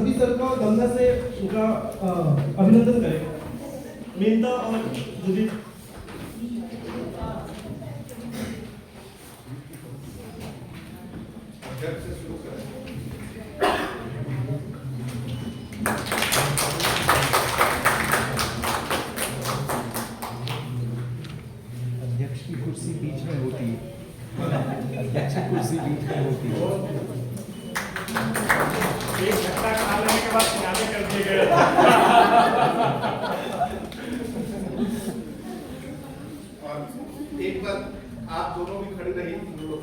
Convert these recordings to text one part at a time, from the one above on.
सभी सर का गंगा से उनका अभिनंदन करें। मेनता और जुदी अध्यक्ष की कुर्सी बीच में होती है, अध्यक्ष की कुर्सी बीच में होती है। एक झटका खा लेने के बाद किनारे कर दिए गए। और एक बार आप दोनों भी खड़ी रही,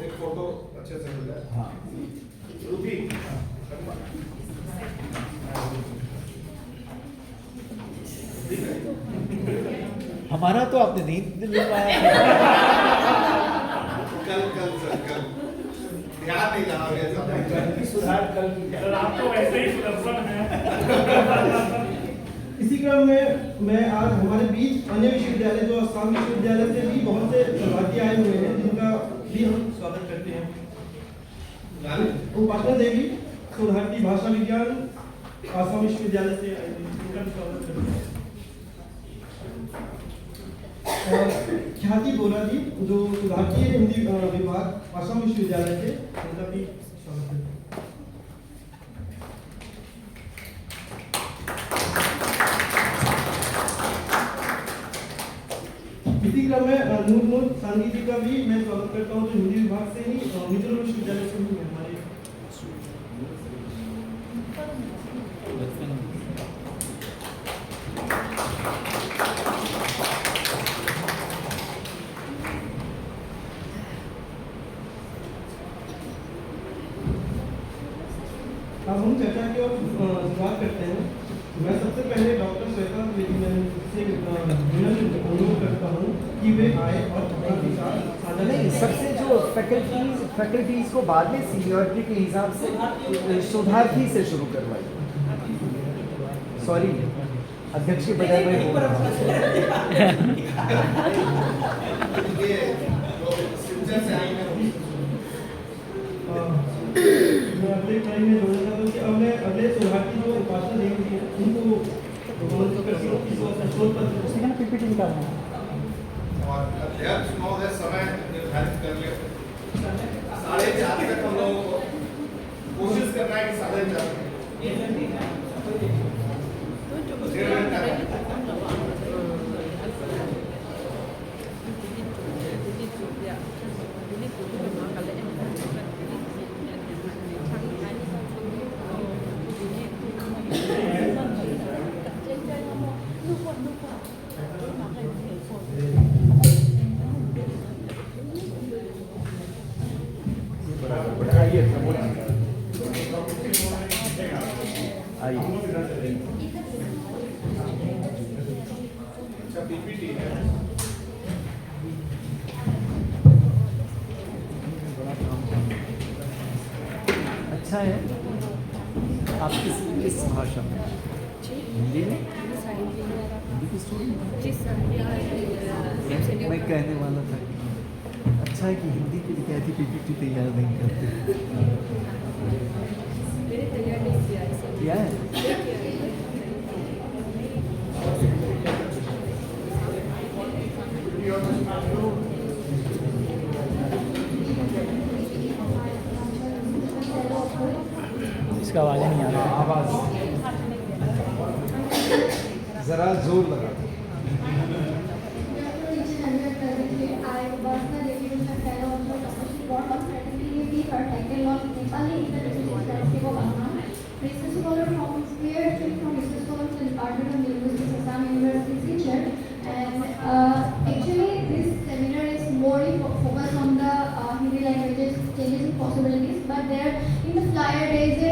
एक फोटो अच्छे से मिल जाए। हाँ, रूबी हमारा तो आपने नहीं दिलवाया। कल सर कल ध्यान नहीं रहा सुधार कल सर, आप तो वैसे ही सुदर्शन हैं। इसी क्रम में मैं आज हमारे बीच अन्य विश्वविद्यालय जो आसाम विश्वविद्यालय से भी बहुत से विद्यार्थी आए हुए हैं, जिनका भी हम स्वागत करते हैं। उपासना देवी शोधार्थी भाषा विज्ञान आसाम विश्वविद्यालय से आए हैं, उनका भी स्वागत करते हैं। और ख्याति बोरा जी जो शोधार्थी है हिंदी विभाग आसाम विश्वविद्यालय से, उनका भी स्वागत करते हैं। इसी क्रम में नूर सांगी जी का भी मैं स्वागत करता हूँ, जो हिंदी विभाग से ही मिजोरम विश्वविद्यालय से ही है हमारे। अब हम चर्चा की ओर शुरुआत करते हैं। मैं सबसे पहले डॉक्टर श्वेता द्विवेदी मैम से अनुरोध करता हूँ कि वे आए और अपना विचार साझा नहीं, करें। सबसे जो फैकल्टीज को बाद में सीनियरिटी के हिसाब से शोधार्थी से शुरू करवाइए। सॉरी, अध्यक्ष के बजाय मैं बोल रहा हूँ। ये जो सिंचर से आई है मैं अगले टाइम में जोड़ना चाहता हूँ कि अब मैं अगले शोधार्थी जो उपासना देवी जी हैं उनको पीपीटी निकालना है। और अध्यक्ष महोदय समय निर्धारित कर ले। 4:30 तक हम लोगों को कोशिश करना है कि 4:30 डेढ़ घंटा आइए, आइए। अच्छा पीपीटी है। अच्छा है। आप किस भाषा में? हिंदी में? हिंदी की स्टूडेंट? मैं कहने वाला था कि अच्छा है कि हिंदी के लिए कहती पीपीटी तैयार नहीं करते। क्या है? इसका आवाज़ नहीं आ रहा। आवाज़ जरा जोर लगा। Research scholar from PhD from Research Scholar to Department of Linguistics, Assam University teacher, and actually this seminar is more focused on the Hindi languages changes and possibilities. But there in the flyer there is a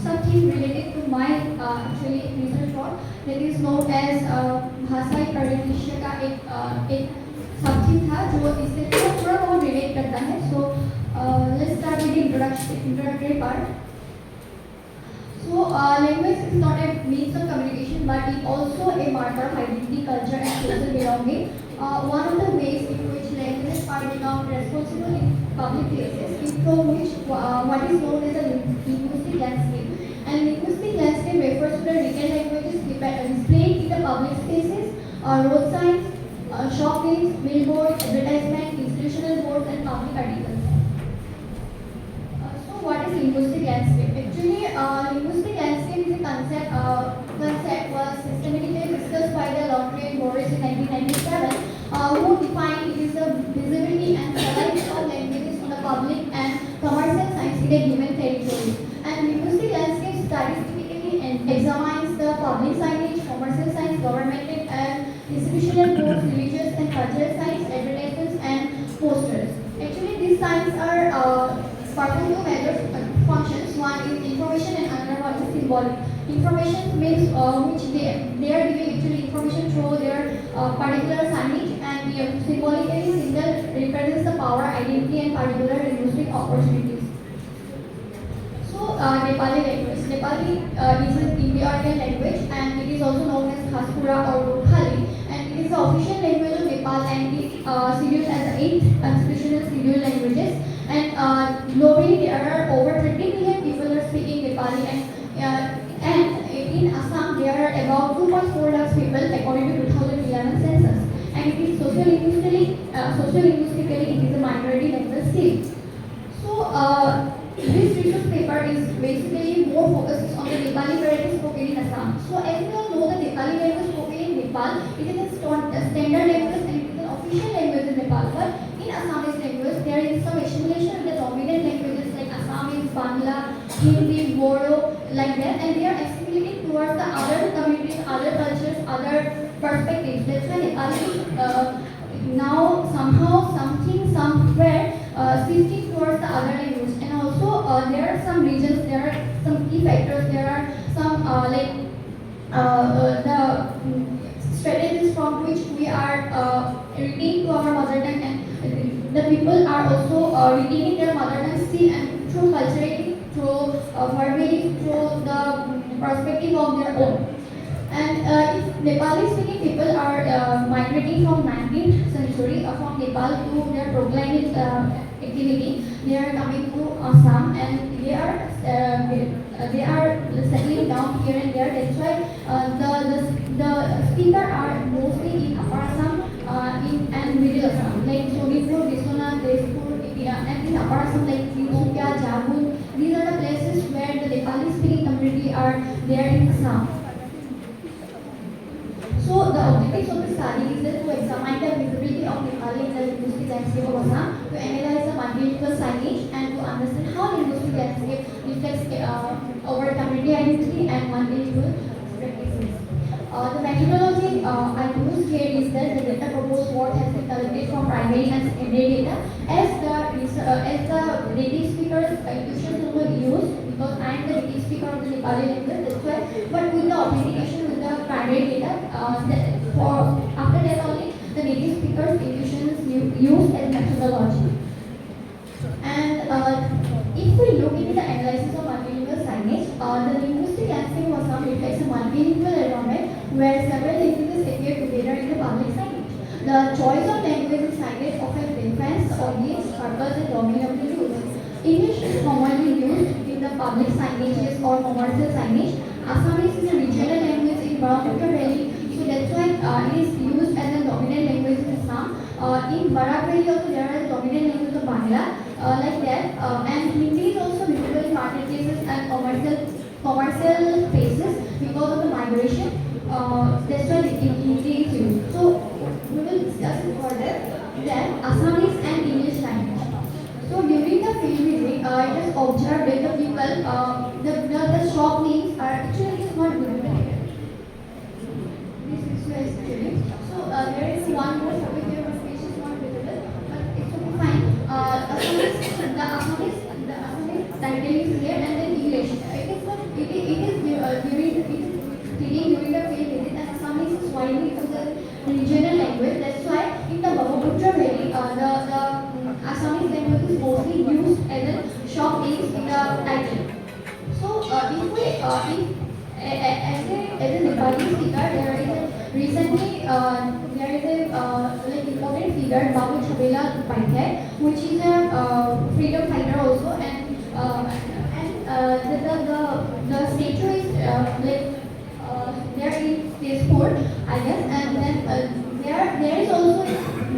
something related to my actually research work that is known as भाषाई परिदृश्य का एक something था जो इससे थोड़ा बहुत relate करता है. So let's start with the introductory part. So, language is not a means of communication, but it also a marker of identity, culture, and social belonging. One of the ways in which languages are become responsible in public places is from which what is known as a linguistic landscape. And linguistic particular retail languages displayed in the public spaces, road signs, shop names, billboards, advertisements, institutional boards, and public articles. So, what is linguistic landscape? Actually, linguistic landscape is a concept was systematically discussed by the Lottery and Morris in 1997, who defined it as the visibility and variety of languages on the public and commercial signs in a given territory. And linguistic landscape studies typically examines the public signage, commercial signs, governmental and institutional boards, religious and cultural signs, advertisements, and posters. Actually, these signs are perform two major functions. One is information and another one is symbolic. Information means which they are giving actually information through their particular signage, and symbolically symbol represents the power, identity, and particular linguistic opportunities. So, Nepali language. Nepali is an Indo-Aryan language, and it is also known as Khaspura or Rukhali, and it is the official language of Nepal, and it is scheduled as the 8th constitutional scheduled languages. And globally, there are over 30 million people are speaking Nepali, and in Assam, there are about 2.4 lakhs people according to 2011 census. And it is sociolinguistically, it is a minority language still. So, this research paper is basically more focuses on the Nepali variety spoken in Assam. So, as we all know, the Nepali language spoken in Nepal, it is a standard language and it is an official language in Nepal. But in Assamese language, there is some assimilation with the dominant languages like Assamese, Bangla, Hindi, Bodo, like that, and they are assimilating towards the other communities, other cultures, other perspectives. That's why Nepali now somehow, somewhere shifting towards the other language. And also, there are some regions, there are some key factors, there are some the strategies from which we are retaining to our mother tongue, and the people are also retaining their mother tongue still, and through culturally, through verbally, through the perspective of their own. And if Nepali speaking people are migrating from 19th century from Nepal to their proclaimed activity, they are coming to Assam, and they are settling down here and there. That's why the speaker are mostly in Upper Assam and Middle Assam, like Sonipur, Biswanath, Tezpur, and in Upper Assam like Tinsukia, Jhabul. These are the places where the Nepali speaking community are there in Assam. So the objectives of the study is that to examine the visibility of Nepali in the linguistic landscape of Assam, to analyze the multilingual signage, and to understand how linguistic landscape reflects our community identity and multilingual practices. The methodology I used here is that the data proposed work has been collected from primary and secondary data as the native speakers illustrations will use, because I am the native speaker of the Nepali language, that's why. But with the authentication with the primary data, after that only the native speakers illustrations used as methodology. And if we look into the analysis of multilingual signage, the linguistic landscape of Assam reflects a multilingual environment where several languages appear together in the public signage. The choice of language in signage often depends on its purpose and domain of the use. English is commonly used in the public signages or commercial signage. Assamese is a regional language in Brahmaputra Valley, so that's why it is used as a dominant language in Assam. In Barak Valley also there is dominant language of Bangla, like that. And Hindi is also visible in marketplaces and commercial spaces because of the migration. That's why Hindi is used. So we will discuss further then Assamese and English language. So during the field visit, I just observed that the people, the shop names are actually not visible here. This is actually. So there is one more topic here, but which is not visible, but it should be fine. The Assamese title is here, and then English. It is during the field visit, and Assamese is widely used as regional language. That's why in the Brahmaputra Valley, the Assamese language is mostly used as a shop names in the title. So, as a Nepali speaker, there is a recently like important figure, Babu Chabela Upadhyay, which is a freedom fighter also, and the statue is like sport, I guess. And then there is also,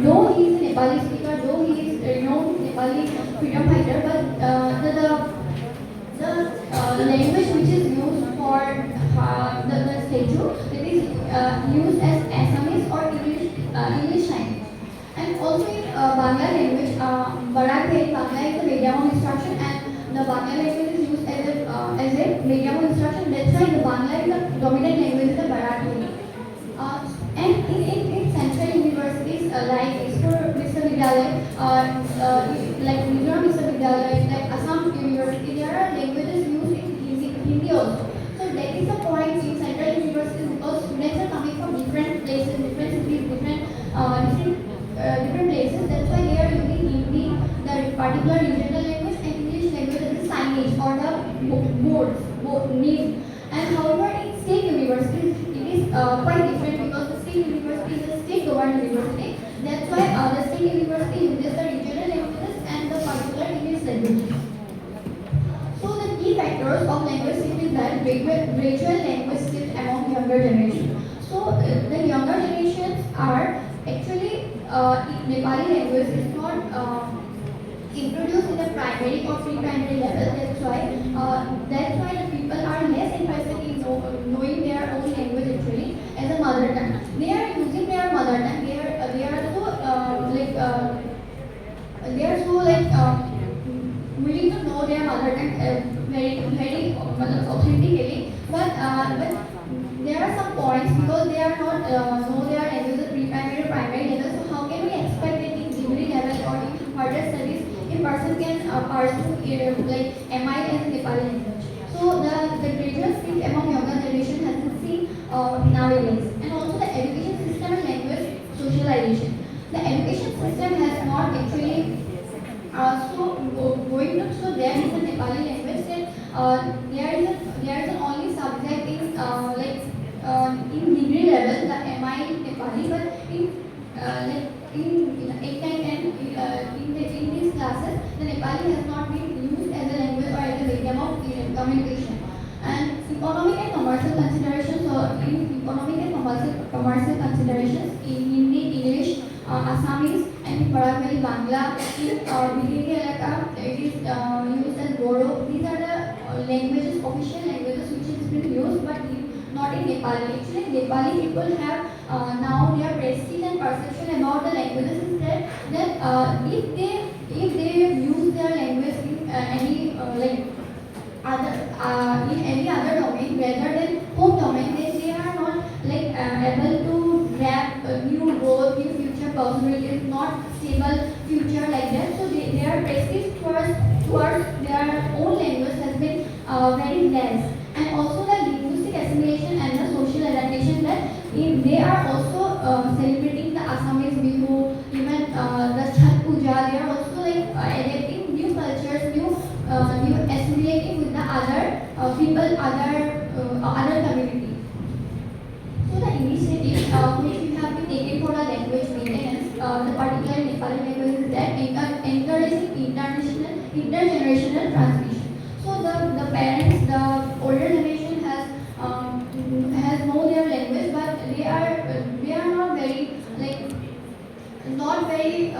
though he is a Nepali speaker, though he is a renowned Nepali freedom fighter, but the language which is used for the statue, it is used as Assamese or English language. And also in Bangla language, Barak Bangla is a medium of instruction, and the Bangla language is used as a medium of instruction. That's why the Bangla is the dominant language in the Barak. And in central universities like Ispur Viswavidyalaya, like Mizoram Viswavidyalaya, like Assam University, there are languages used in Hindi also. So that is the point in central universities, because students are coming from different places, different cities, different places. That's why they are using Hindi, the particular regional language, and English language as a signage or the names. And however, in state universities, it is quite different, because the state university is a state-governed university. That's why the state university uses the regional languages and the particular English language. So the key factors of language shift is that gradual language shift among younger generation. So the younger generations are actually Nepali language is not introduced in the primary or pre-primary level. That's why the people are less interested in knowing their own language actually as a mother tongue. They are using their mother tongue. They are so willing to know their mother tongue very authentically. But there are some points, because they are not know their language at pre-primary or primary level. So how can we expect that in degree level or in further studies, a person can pursue like MI as Nepali language? So the gradual shift among younger generation has been seen nowadays. And also the education system and language socialization. The education system has not actually so there is a Nepali language, that there is an only subject in degree level, the MI Nepali, but in 8 and 10 in these classes, the Nepali has not been used as a language or as a medium of communication. And economic and commercial considerations, in economic and commercial considerations, in Hindi, English, Assamese, and in Barakali Bangla, in Bidiri Elaka, it is used as Bodo. These are the languages, official languages which has been used, but not in Nepali. Actually, Nepali people have now their prestige and perception about the languages is that if they use their language in any in any other domain rather than home domain, they are not able to grab new growth, new future possibilities, not stable future like that. So their prestige towards their own language has been very less. And also the linguistic assimilation and the social adaptation, that they are also celebrating the Assamese Bihu, even the Chhat Puja. They are also adapting new cultures, new assimilating with the other people, other community. So the initiative which we have been taken for our language maintenance, the particular Nepali language, is that encouraging intergenerational transmission. So the parents, the older generation has know their language, but they are not very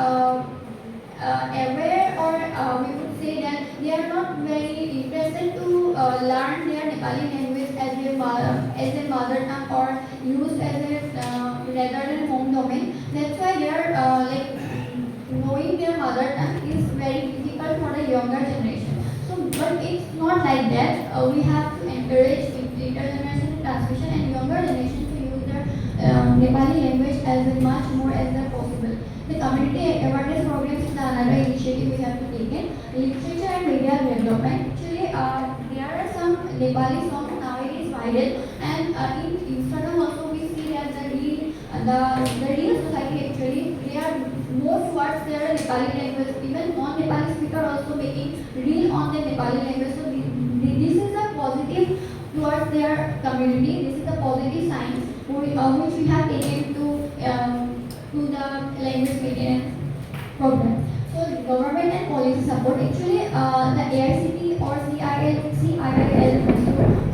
aware, or we would say that they are not very interested to learn their Nepali language as a mother tongue or used as a rather than home domain. That's why they are knowing their mother tongue is very difficult for the younger generation. So, but it's not like that. We have to encourage intergenerational transmission and younger generation to use their Nepali language as much more as possible. The community awareness programs is another initiative we have to take in. Literature and media development. Actually, there are some Nepali songs nowadays viral, and in Instagram also we see that the real society actually they are more towards their Nepali language. Even non-Nepali speaker also making reel on the Nepali language. So this is a positive towards their community. This is a positive sign which we have taken to the language maintenance program. So government and policy support. Actually, the AICT or CIIL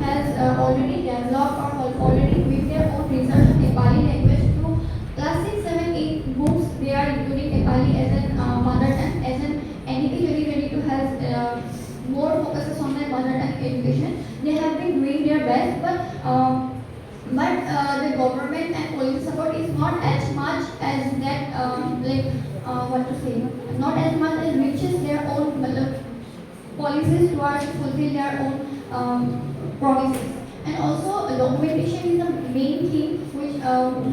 has already developed or already with their own research education. They have been doing their best, but the government and police support is not as much as that, what to say, not as much as reaches their own policies towards fulfill their own promises. And also documentation is the main thing which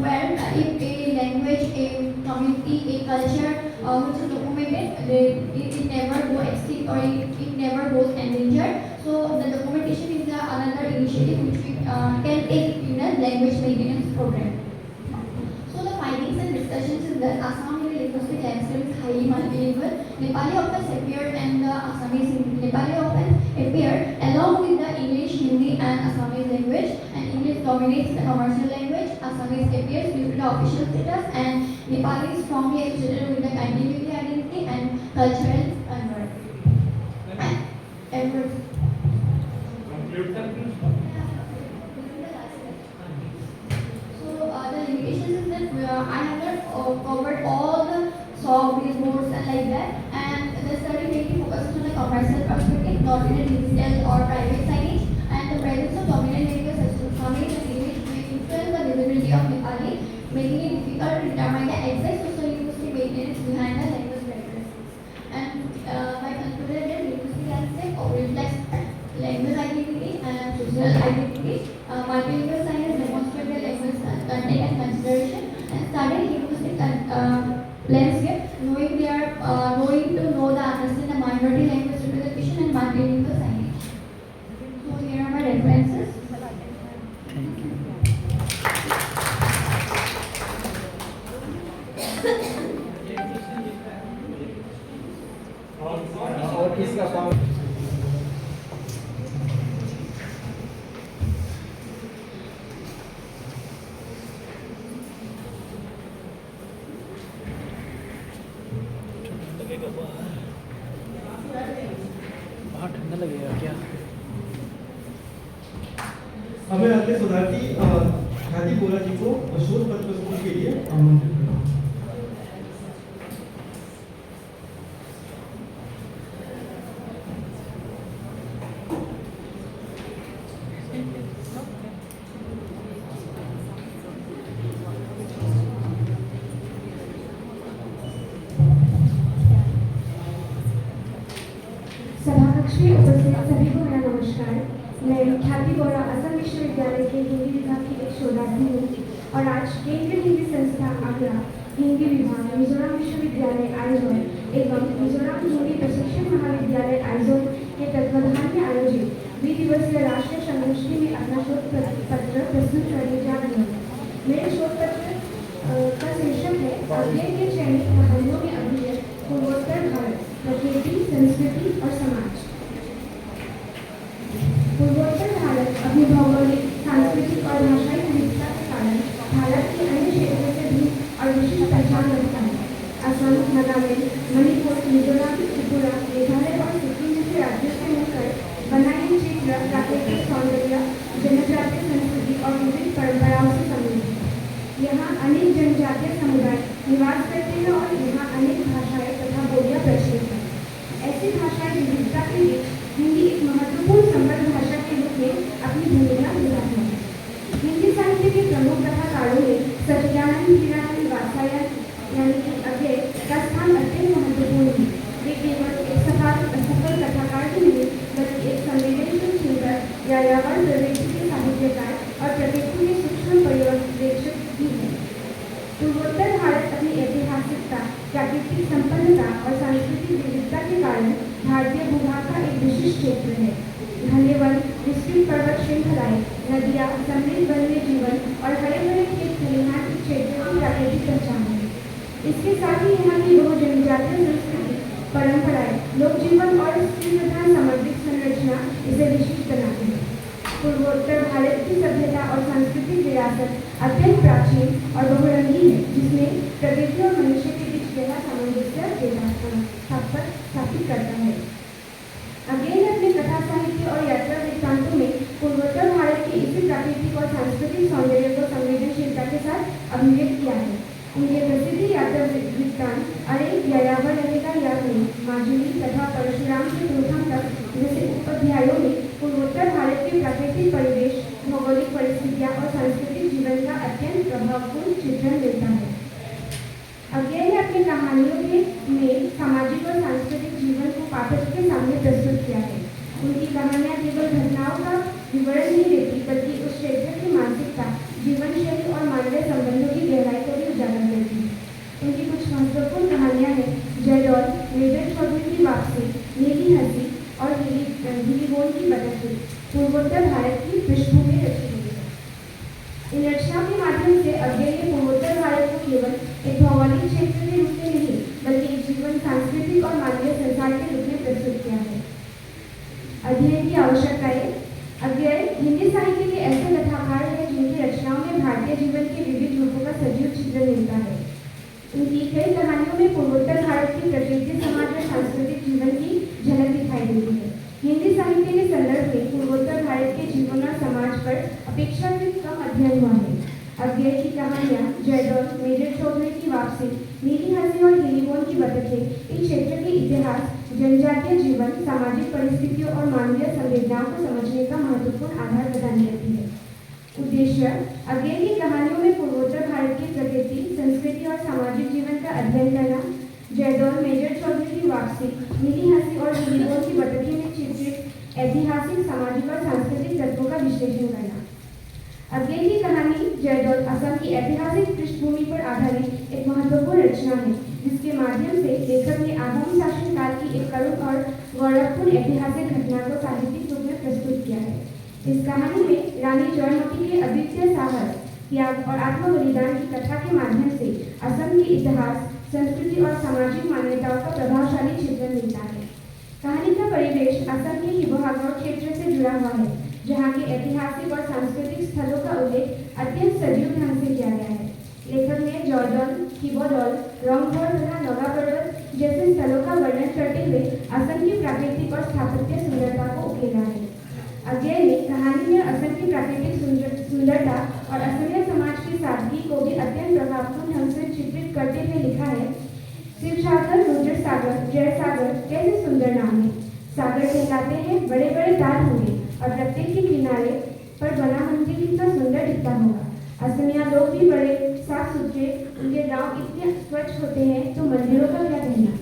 where if a language, a community, a culture which is documented, it never go extinct or it never goes endangered. So the documentation is another initiative which we can take in the language maintenance program. So the findings and discussions is that Assam in the linguistic landscape is highly multilingual. Nepali often appeared and the Assamese in Nepali often appeared along with the English, Hindi and Assamese language, and English dominates the commercial language. Assamese appears due to the official status, and Nepali is strongly associated with the continuity, identity and cultural conversion. So the limitations is that I have not covered all the song, billboards and like that, and the study mainly focuses on the commercial perspective, not in a digital or private signage, and the presence of dominant languages such as Assamese and English may influence the visibility of Nepali, making it difficult to determine the exact socio-linguistic maintenance behind the language characteristics. And by concluding that linguistic landscape reflects language identity and social identity, multilingual science demonstrates the language content and consideration, and studying linguistic landscape, knowing the understand the minority language representation and multilingual signage. So here are my references. और किसका power लगेगा बाहर ठंडा लगेगा क्या? हमें आगे सुधारती ख्याति बोरा जी को शोध पत्र प्रस्तुति के लिए आमंत्रित करें। सभाकक्ष में उपस्थित सभी को मेरा नमस्कार। मैं ख्याति बोरा असम विश्वविद्यालय के हिंदी विभाग की एक शोधार्थी हूँ और आज केंद्रीय हिंदी संस्था आगरा हिंदी विभाग मिजोरम विश्वविद्यालय आइजोल एवं मिजोरम हिंदी प्रशिक्षण महाविद्यालय आइजोल के तत्वाधान में आयोजित द्विदिवसीय राष्ट्रीय संगोष्ठी में अपना शोध पत्र प्रस्तुत करने जा रही हूँ। मेरे शोध पत्र का शीर्षक है अध्ययन के चयनित कहानियों में अभिव्यक्त पूर्वोत्तर भारत, प्रकृति, संस्कृति और समाज। पूर्वोत्तर भारत अपनी भौगोलिक, सांस्कृतिक और भाषाई विविधता के कारण भारत के अन्य क्षेत्रों से भी और विशिष्ट पहचान रखता है। असम, नागालैंड, मणिपुर, मिजोरम, त्रिपुरा, मेघालय और सिक्किम जैसे राज्यों से मिलकर बना ये क्षेत्र प्राकृतिक सौंदर्य, जनजातीय संस्कृति और विविध परंपराओं से समृद्ध है। यहाँ अनेक जनजातीय समुदाय निवास करते हैं और यहाँ अनेक भाषाएं तथा बोलियां प्रचलित हैं। ऐसी भाषाई विविधता के बीच हिंदी एक महत्वपूर्ण समृद्ध भाषा के रूप में अपनी भूमिका निभाती है। हिंदी साहित्य के प्रमुख कथाकारों में सच्चिदानंद हीरानंद वात्स्यायन यानी कि अव्यय का स्थान अत्यंत महत्वपूर्ण है। वे केवल एक सफल कथाकार ही नहीं बल्कि एक संवेदनशील चिंतक, यायावर प्रवृत्ति के साहित्यकार और प्रकृति के सूक्ष्म पर्यवेक्षक भी हैं। पूर्वोत्तर भारत अपनी ऐतिहासिकता, प्राकृतिक संपन्नता और सांस्कृतिक विविधता के कारण भारतीय भूभाग का एक विशिष्ट क्षेत्र है। घने वन, विस्तृत पर्वत श्रृंखलाएं, नदियाँ, समृद्ध वन्य जीवन और हरे भरे खेत खलिहान इस क्षेत्र की प्राकृतिक पहचान है। इसके साथ ही यहाँ की बहु जनजातीय संस्कृति, परंपराएं, लोक जीवन और स्त्री प्रधान सामाजिक संरचना इसे विशिष्ट बनाती है। पूर्वोत्तर भारत की सभ्यता और सांस्कृतिक विरासत अत्यंत प्राचीन और बहुरंगी है, जिसमें प्रकृति और मनुष्य के बीच गहरा सामंजस्य स्थापित करता है। अगेन अपने कथा साहित्य और यात्रा वृत्तांतों में पूर्वोत्तर भारत के इसी प्राकृतिक और सांस्कृतिक सौंदर्य को संवेदनशीलता के साथ अभिव्यक्त किया है। उनके प्रसिद्ध यात्रा वृत्तांत अरे यायावर रहेगा याद नहीं, माजुली तथा परशुराम के प्रथम तक जैसे उपाध्यायों में पूर्वोत्तर भारत के प्राकृतिक परिवेश, भौगोलिक परिस्थितियाँ और सांस्कृतिक जीवन का अत्यंत प्रभावपूर्ण चित्रण देता है। अज्ञे ने अपनी कहानियों में सामाजिक और सांस्कृतिक जीवन को पाठक के सामने प्रस्तुत किया है। उनकी कहानियाँ केवल घटनाओं का विवरण नहीं देती, बल्कि उस क्षेत्र की मानसिकता, जीवन शैली और मानवीय संबंधों की गहराई को भी उजागर करती है। उनकी कुछ महत्वपूर्ण कहानियाँ हैं जयदौल, मेजर चौधरी की वापसी, नीली हंसी और गिलीबोन की बतखें पूर्वोत्तर भारत की पृष्ठभूमि रची हुई है। इन रचनाओं के माध्यम से अज्ञे ने पूर्वोत्तर भारत को केवल एक भौगोलिक क्षेत्र के रूप में नहीं, बल्कि एक जीवन, सांस्कृतिक और मानवीय संसार के रूप में प्रस्तुत किया है। अध्ययन की आवश्यकताएं। अज्ञे हिंदी साहित्य के ऐसे कथाकार हैं जिनकी रचनाओं में भारतीय जीवन के विविध रूपों का सजीव चित्रण मिलता है। उनकी कई कहानियों में पूर्वोत्तर भारत की प्रकृति, समाज और सांस्कृतिक जीवन की झलक दिखाई देती है। हिंदी साहित्य के संदर्भ में पूर्वोत्तर भारत के जीवन और समाज पर अपेक्षाकृत कम अध्ययन हुआ है। अज्ञे की कहानियाँ जयदौल, मेजर चौधरी की वापसी, नीली हंसी और गिलीबोन की बतखें इन क्षेत्र के इतिहास, जनजातीय जीवन, सामाजिक परिस्थितियों और मानवीय संवेदनाओं को समझने का महत्वपूर्ण आधार प्रदान करती है। उद्देश्य। अज्ञे की कहानियों में पूर्वोत्तर भारत की प्रकृति, संस्कृति और सामाजिक जीवन का अध्ययन करना, जयदौल, मेजर चौधरी की वापसी, नीली हंसी और गिलीबोन की बतखें में चित्रित ऐतिहासिक, सामाजिक और सांस्कृतिक तत्वों का विश्लेषण करना। अज्ञे की कहानी जयदौल असम की ऐतिहासिक पृष्ठभूमि पर आधारित एक महत्वपूर्ण रचना है, जिसके माध्यम से लेखक ने आहोम शासनकाल की एक करुण और गौरवपूर्ण ऐतिहासिक घटना को साहित्यिक रूप में प्रस्तुत किया है। इस कहानी में रानी जयमती के अद्वितीय साहस, त्याग और आत्म बलिदान की कथा के माध्यम से असम के इतिहास, संस्कृति और सामाजिक मान्यताओं का प्रभावशाली चित्रण मिलता है। कहानी का परिवेश असम के शिवसागर क्षेत्र से जुड़ा हुआ है, जहाँ के ऐतिहासिक और सांस्कृतिक स्थलों का उल्लेख अत्यंत सजीव ढंग से किया गया है। लेखक ने जौदौल, किबोदौल, रंगघर तथा नौगा पर्वत जैसे स्थलों का वर्णन करते हुए असम की प्राकृतिक और स्थापत्य सुंदरता को उकेरा है। अज्ञे ने कहानी में असम की प्राकृतिक सुंदरता और असमिया समाज की सादगी को भी अत्यंत प्रभावपूर्ण ढंग से चित्रित करते हुए लिखा है। शिवसागर, रुद्र सागर, जय सागर कैसे सुंदर नाम है। सागर कहलाते हैं बड़े बड़े ताल होंगे और प्रत्येक के किनारे पर बना मंदिर कितना सुंदर दिखता होगा। असमिया लोग भी बड़े साफ सुथरे, उनके गांव इतने स्वच्छ होते हैं तो मंदिरों का क्या कहना।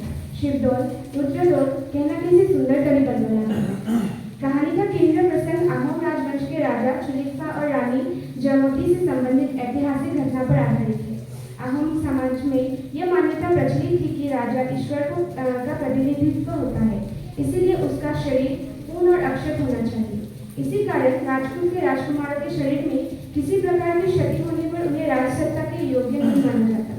शिवडोल, रुद्रडोल कहना कैसे सुंदर तरी बना। कहानी का केंद्र प्रसंग आहोम राजवंश के राजा चुनिक्फा और रानी जयमती से संबंधित ऐतिहासिक घटना पर आधारित है। आहोम समाज में यह मान्यता प्रचलित थी कि राजा ईश्वर का प्रतिनिधित्व होता है, इसीलिए उसका शरीर पूर्ण और अक्षत होना चाहिए। इसी कारण राजपूत के राजकुमारों के शरीर में किसी प्रकार की क्षति होने पर उन्हें राजसत्ता के योग्य नहीं माना जाता।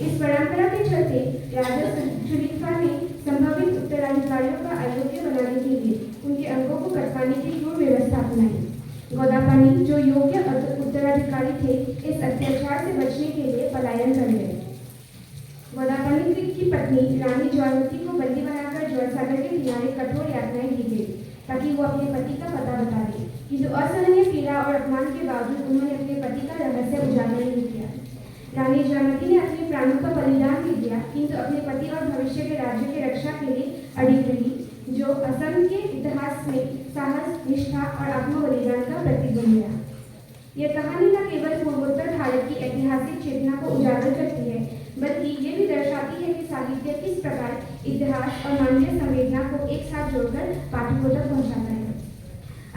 इस परंपरा के चलते राजा चुनिक्फा ने संभावित उत्तराधिकारियों का अयोग्य बनाने के लिए उनके अंगों को कटवाने की क्रूर व्यवस्था अपनाई। गोदापानी, जो योग्य उत्तराधिकारी थे, इस अत्याचार से बचने के लिए पलायन कर गए। गोदापानी की पत्नी रानी जयमती को बंदी बनाकर जयसागर के किनारे कठोर यातनाएं दी गई ताकि वो अपने पति का पता बता दे, किंतु असहनीय पीड़ा और अपमान के बावजूद उन्होंने अपने पति का रहस्य उजागर नहीं किया। रानी जयमती ने अपने प्राणों का बलिदान भी दिया, किंतु अपने पति और भविष्य के राज्य की रक्षा के लिए अड़ी रही, जो असम के इतिहास में साहस, निष्ठा और आत्म बलिदान का प्रतीक बन गया। यह कहानी न केवल पूर्वोत्तर भारत की ऐतिहासिक चेतना को उजागर करती है, बल्कि ये भी दर्शाती है कि साहित्य किस प्रकार इतिहास और मानवीय संवेदना को एक साथ जोड़कर पाठकों तक पहुंचाता है।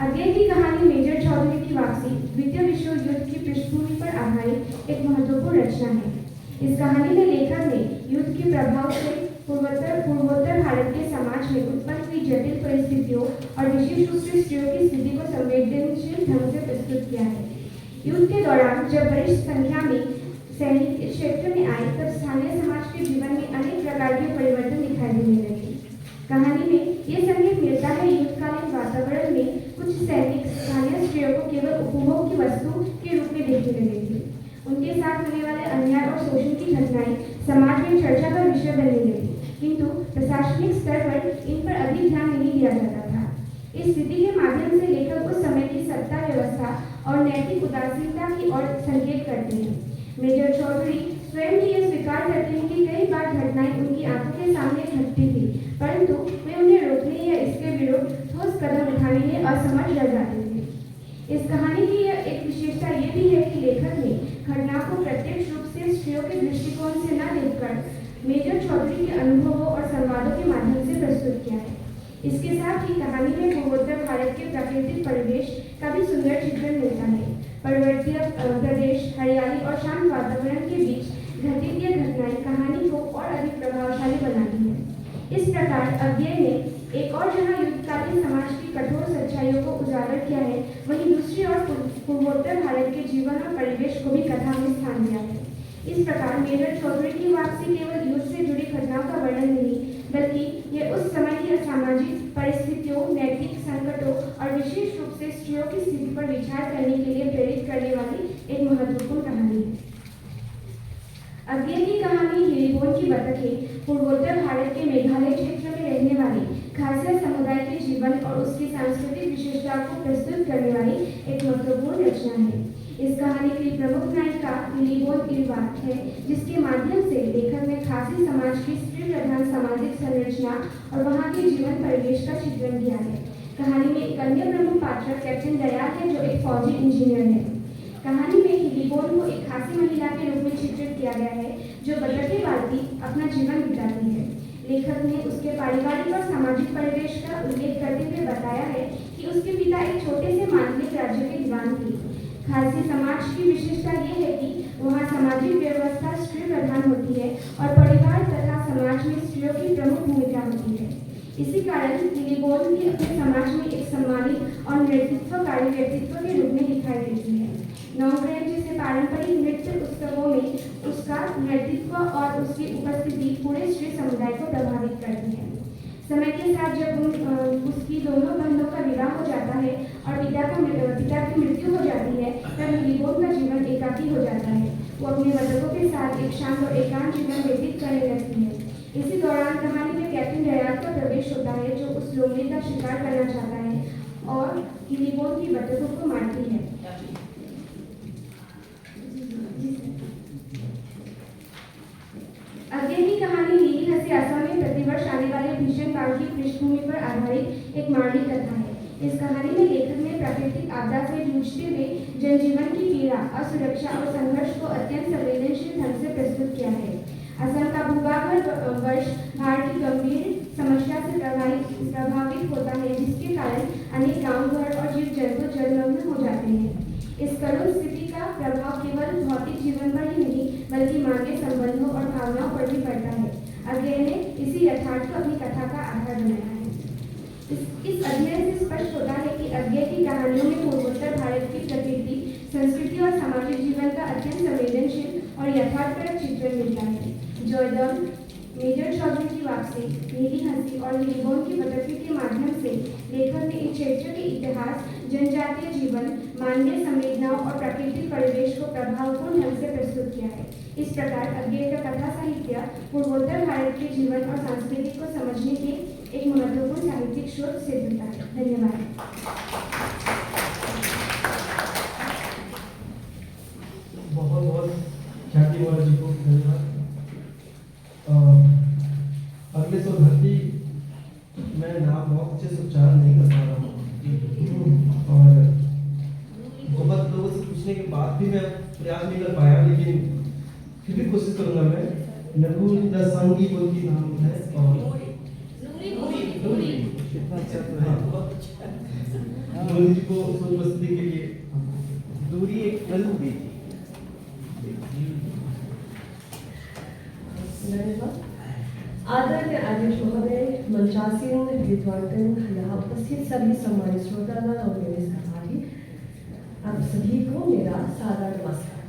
अज्ञे की कहानी मेजर चौधरी की वापसी द्वितीय विश्व युद्ध की पृष्ठभूमि पर आधारित एक महत्वपूर्ण रचना है। इस कहानी में लेखक ने युद्ध के प्रभाव से पूर्वोत्तर भारत के समाज में उत्पन्न हुई जटिल परिस्थितियों और विशेष रूप से स्त्रियों की स्थिति को संवेदनशील ढंग से प्रस्तुत किया है। युद्ध के दौरान जब बड़ी संख्या में सैनिक इस क्षेत्र में आए, तब स्थानीय समाज के जीवन में अनेक प्रकार के परिवर्तन दिखाई देने लगे। कहानी में ये संकेत मिलता है युद्धकालीन वातावरण में कुछ सैनिक स्थानीय स्त्रियों को केवल उपभोग की वस्तु के रूप में देखने लगे थे। उनके साथ होने वाले अन्याय और शोषण की घटनाएं समाज में चर्चा का विषय बनने लगी, किंतु प्रशासनिक स्तर पर इन पर अधिक ध्यान नहीं दिया जाता था। इस स्थिति के माध्यम से लेखक उस समय की सत्ता व्यवस्था और नैतिक उदासीनता की ओर संकेत करते हैं। मेजर चौधरी स्वयं भी यह स्वीकार करते हैं कि कई बार घटनाएं उनकी आंखों के सामने घटती थी, परंतु वे उन्हें रोकने या इसके विरुद्ध ठोस कदम उठाने में असमर्थ रह जाते थे। इस कहानी की एक विशेषता ये भी है कि लेखक ने घटना को प्रत्यक्ष रूप से स्त्रियों के दृष्टिकोण से न देखकर मेजर चौधरी के अनुभवों और संवादों के माध्यम से प्रस्तुत किया है। इसके साथ ही कहानी में पूर्वोत्तर भारत के प्राकृतिक परिवेश का भी सुंदर चित्रण मिलता है। पर्वतीय प्रदेश, हरियाली और शांत वातावरण के बीच घटित ये घटनाएं कहानी को और अधिक प्रभावशाली बनाती है। इस प्रकार अज्ञेय ने एक और जहां युद्धकालीन समाज की कठोर सच्चाइयों को उजागर किया है, वहीं दूसरी ओर पूर्वोत्तर भारत के जीवन और परिवेश को भी कथा में स्थान दिया है। इस प्रकार मेजर चौधरी की वापसी केवल युद्ध से जुड़ी घटनाओं का वर्णन नहीं, बल्कि ये उस समय की सामाजिक परिस्थितियों, नैतिक संकटों और विशेष रूप से स्त्रियों की स्थिति पर विचार करने के लिए प्रेरित करने वाली एक महत्वपूर्ण कहानी है। अज्ञेय की कहानी हिलिबोन की बतखें पूर्वोत्तर भारत के मेघालय क्षेत्र में रहने वाली खासिया समुदाय के जीवन और उसकी सांस्कृतिक विशेषताओं को प्रस्तुत करने वाली एक महत्वपूर्ण रचना है। इस कहानी की प्रमुख नायिका हिलिबोन इरवाट है, जिसके माध्यम से लेखक ने खासी समाज की स्त्री प्रधान सामाजिक संरचना और वहां के जीवन परिवेश का चित्रण किया है। कहानी में एक अन्य प्रमुख पात्र कैप्टन दयाल है, जो एक फौजी इंजीनियर है। कहानी में हिलिबोन को एक खासी महिला के रूप में चित्रित किया गया है, जो बतखें पालती अपना जीवन बिताती है। लेखक ने उसके पारिवारिक और सामाजिक परिवेश का उल्लेख करते हुए बताया है कि उसके पिता एक छोटे से मांडलिक राज्य के दीवान थे। खासी समाज की विशेषता ये है कि वहाँ सामाजिक व्यवस्था स्त्री प्रधान होती है और परिवार तथा समाज में स्त्रियों की प्रमुख भूमिका होती है। इसी कारण हिलिबोन भी अपने समाज में एक सम्मानित और नेतृत्वकारी व्यक्तित्व के रूप में दिखाई देती है। नौग्रह जैसे पारंपरिक नृत्य उत्सवों में उसका नेतृत्व और उसकी उपस्थिति पूरे स्त्री समुदाय को प्रभावित करती है। समय के साथ जब उसकी दोनों बहनों का विवाह हो जाता है और पिता की मृत्यु हो जाती है, तब हिलिबोन का जीवन एकाकी हो जाता है। वो अपने बतखों के साथ एक शांत और एकांत जीवन व्यतीत करने लगती है। इसी दौरान कहानी में कैप्टन दयाल का प्रवेश होता है, जो उस लोमड़ी का शिकार करना चाहता है और हिलिबोन की बतखों को मारती है। अज्ञेय की कहानी नीली हंसी असम में प्रतिवर्ष आने वाले भीषण बाढ़ की पृष्ठभूमि पर आधारित एक मानवीय कथा है। इस कहानी में लेखक ने प्राकृतिक आपदा से जूझते हुए जनजीवन की पीड़ा, असुरक्षा और संघर्ष को अत्यंत संवेदनशील ढंग से प्रस्तुत किया है। असम का भूभाग वर्ष बाढ़ की गंभीर समस्या से प्रभावित होता है, जिसके कारण अनेक गांव घर और जीव जंतु जलमग्न हो जाते हैं। इस करुण स्थिति का प्रभाव केवल भौतिक जीवन पर ही नहीं, बल्कि मानवीय संबंधों और भावनाओं पर भी पड़ता है। अज्ञेय ने इसी यथार्थ को अपनी कथा का आधार बनाया है। इस अध्ययन से स्पष्ट होता है कि अज्ञेय की कहानियों में पूर्वोत्तर भारत की प्रकृति, संस्कृति और सामाजिक जीवन का अत्यंत संवेदनशील और यथार्थपरक चित्रण मिलता है। जॉयदम, मेजर चौधरी की वापसी, नीली हंसी और हिलिबोन की बतखें के माध्यम से लेखक ने इस क्षेत्र के इतिहास, जनजातीय जीवन, मानवीय संवेदनाओं और प्राकृतिक परिवेश को प्रभावपूर्ण ढंग से प्रस्तुत किया है। इस प्रकार अज्ञेय का कथा साहित्य पूर्वोत्तर भारत के जीवन और संस्कृति को समझने के एक महत्वपूर्ण साहित्यिक स्रोत सिद्ध होता है। धन्यवाद। बहुत बहुत ख्याति वाला जी को धन्यवाद। अगले शोधार्थी मैं नाम बहुत अच्छे से उच्चारण नहीं कर पा रहा हूँ और बहुत लोगों से पूछने के बाद भी मैं प्रयास नहीं कर पाया, लेकिन फिर भी कोशिश करूंगा मैं। नकुल दसांगी बोल की नाम है और नूरी जी को उपस्थिति के लिए दूरी एक फिल्म भी थी। आदरणीय अध्यक्ष महोदय, मंचासीन विद्वानगण, यहाँ उपस्थित सभी सम्मानित श्रोतागण और मेरे सहपाठी, आप सभी को मेरा सादर नमस्कार।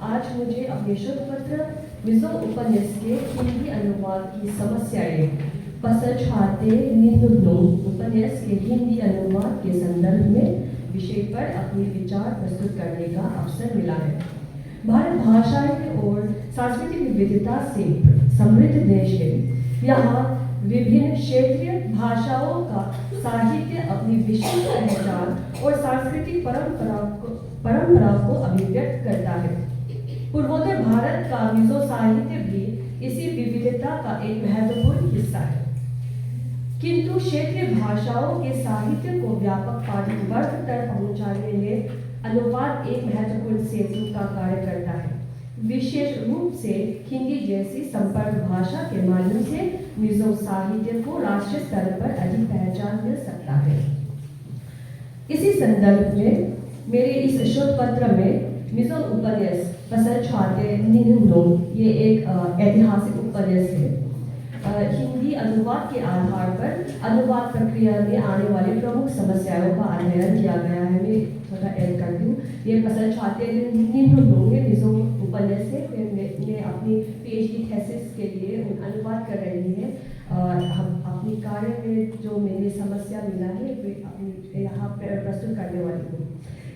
आज मुझे अपने शोध पत्र मिजो उपन्यास के हिंदी अनुवाद की समस्याएं पसछाते निंदुनो उपन्यास के हिंदी अनुवाद के संदर्भ में विषय पर अपने विचार प्रस्तुत करने का अवसर मिला है। भारत भाषाई और सांस्कृतिक विविधता से समृद्ध देश है। यहाँ विभिन्न क्षेत्रीय भाषाओं का साहित्य अपनी विशिष्ट पहचान और सांस्कृतिक परंपरा को अभिव्यक्त करता है। पूर्वोत्तर भारत का मिजो साहित्य भी इसी विविधता का एक महत्वपूर्ण हिस्सा है। किंतु क्षेत्रीय भाषाओं के साहित्य को व्यापक पाठक वर्ग तक पहुंचाने में अनुवाद एक महत्वपूर्ण सेतु का कार्य करता है। विशेष रूप से हिंदी जैसी संपर्क भाषा के माध्यम से मिजो साहित्य को राष्ट्रीय स्तर पर अधिक पहचान मिल सकता है। इसी संदर्भ में मेरे इस शोध पत्र में मिजो उपन्यास पसल छाते निन्नो ये एक ऐतिहासिक उपन्यास है। हिंदी अनुवाद के आधार पर अनुवाद प्रक्रिया में आने वाली प्रमुख समस्याओं का अध्ययन किया गया है। मैं थोड़ा ऐड करती हूँ। ये पसल छाते निन्नो ये मिजो उपन्यास है। मैं अपनी PhD थीसिस के लिए अनुवाद कर रही है। हम अपनी कार्य में जो मेरी समस्या मिला है वे यहाँ पर प्रस्तुत करने वाली हूँ।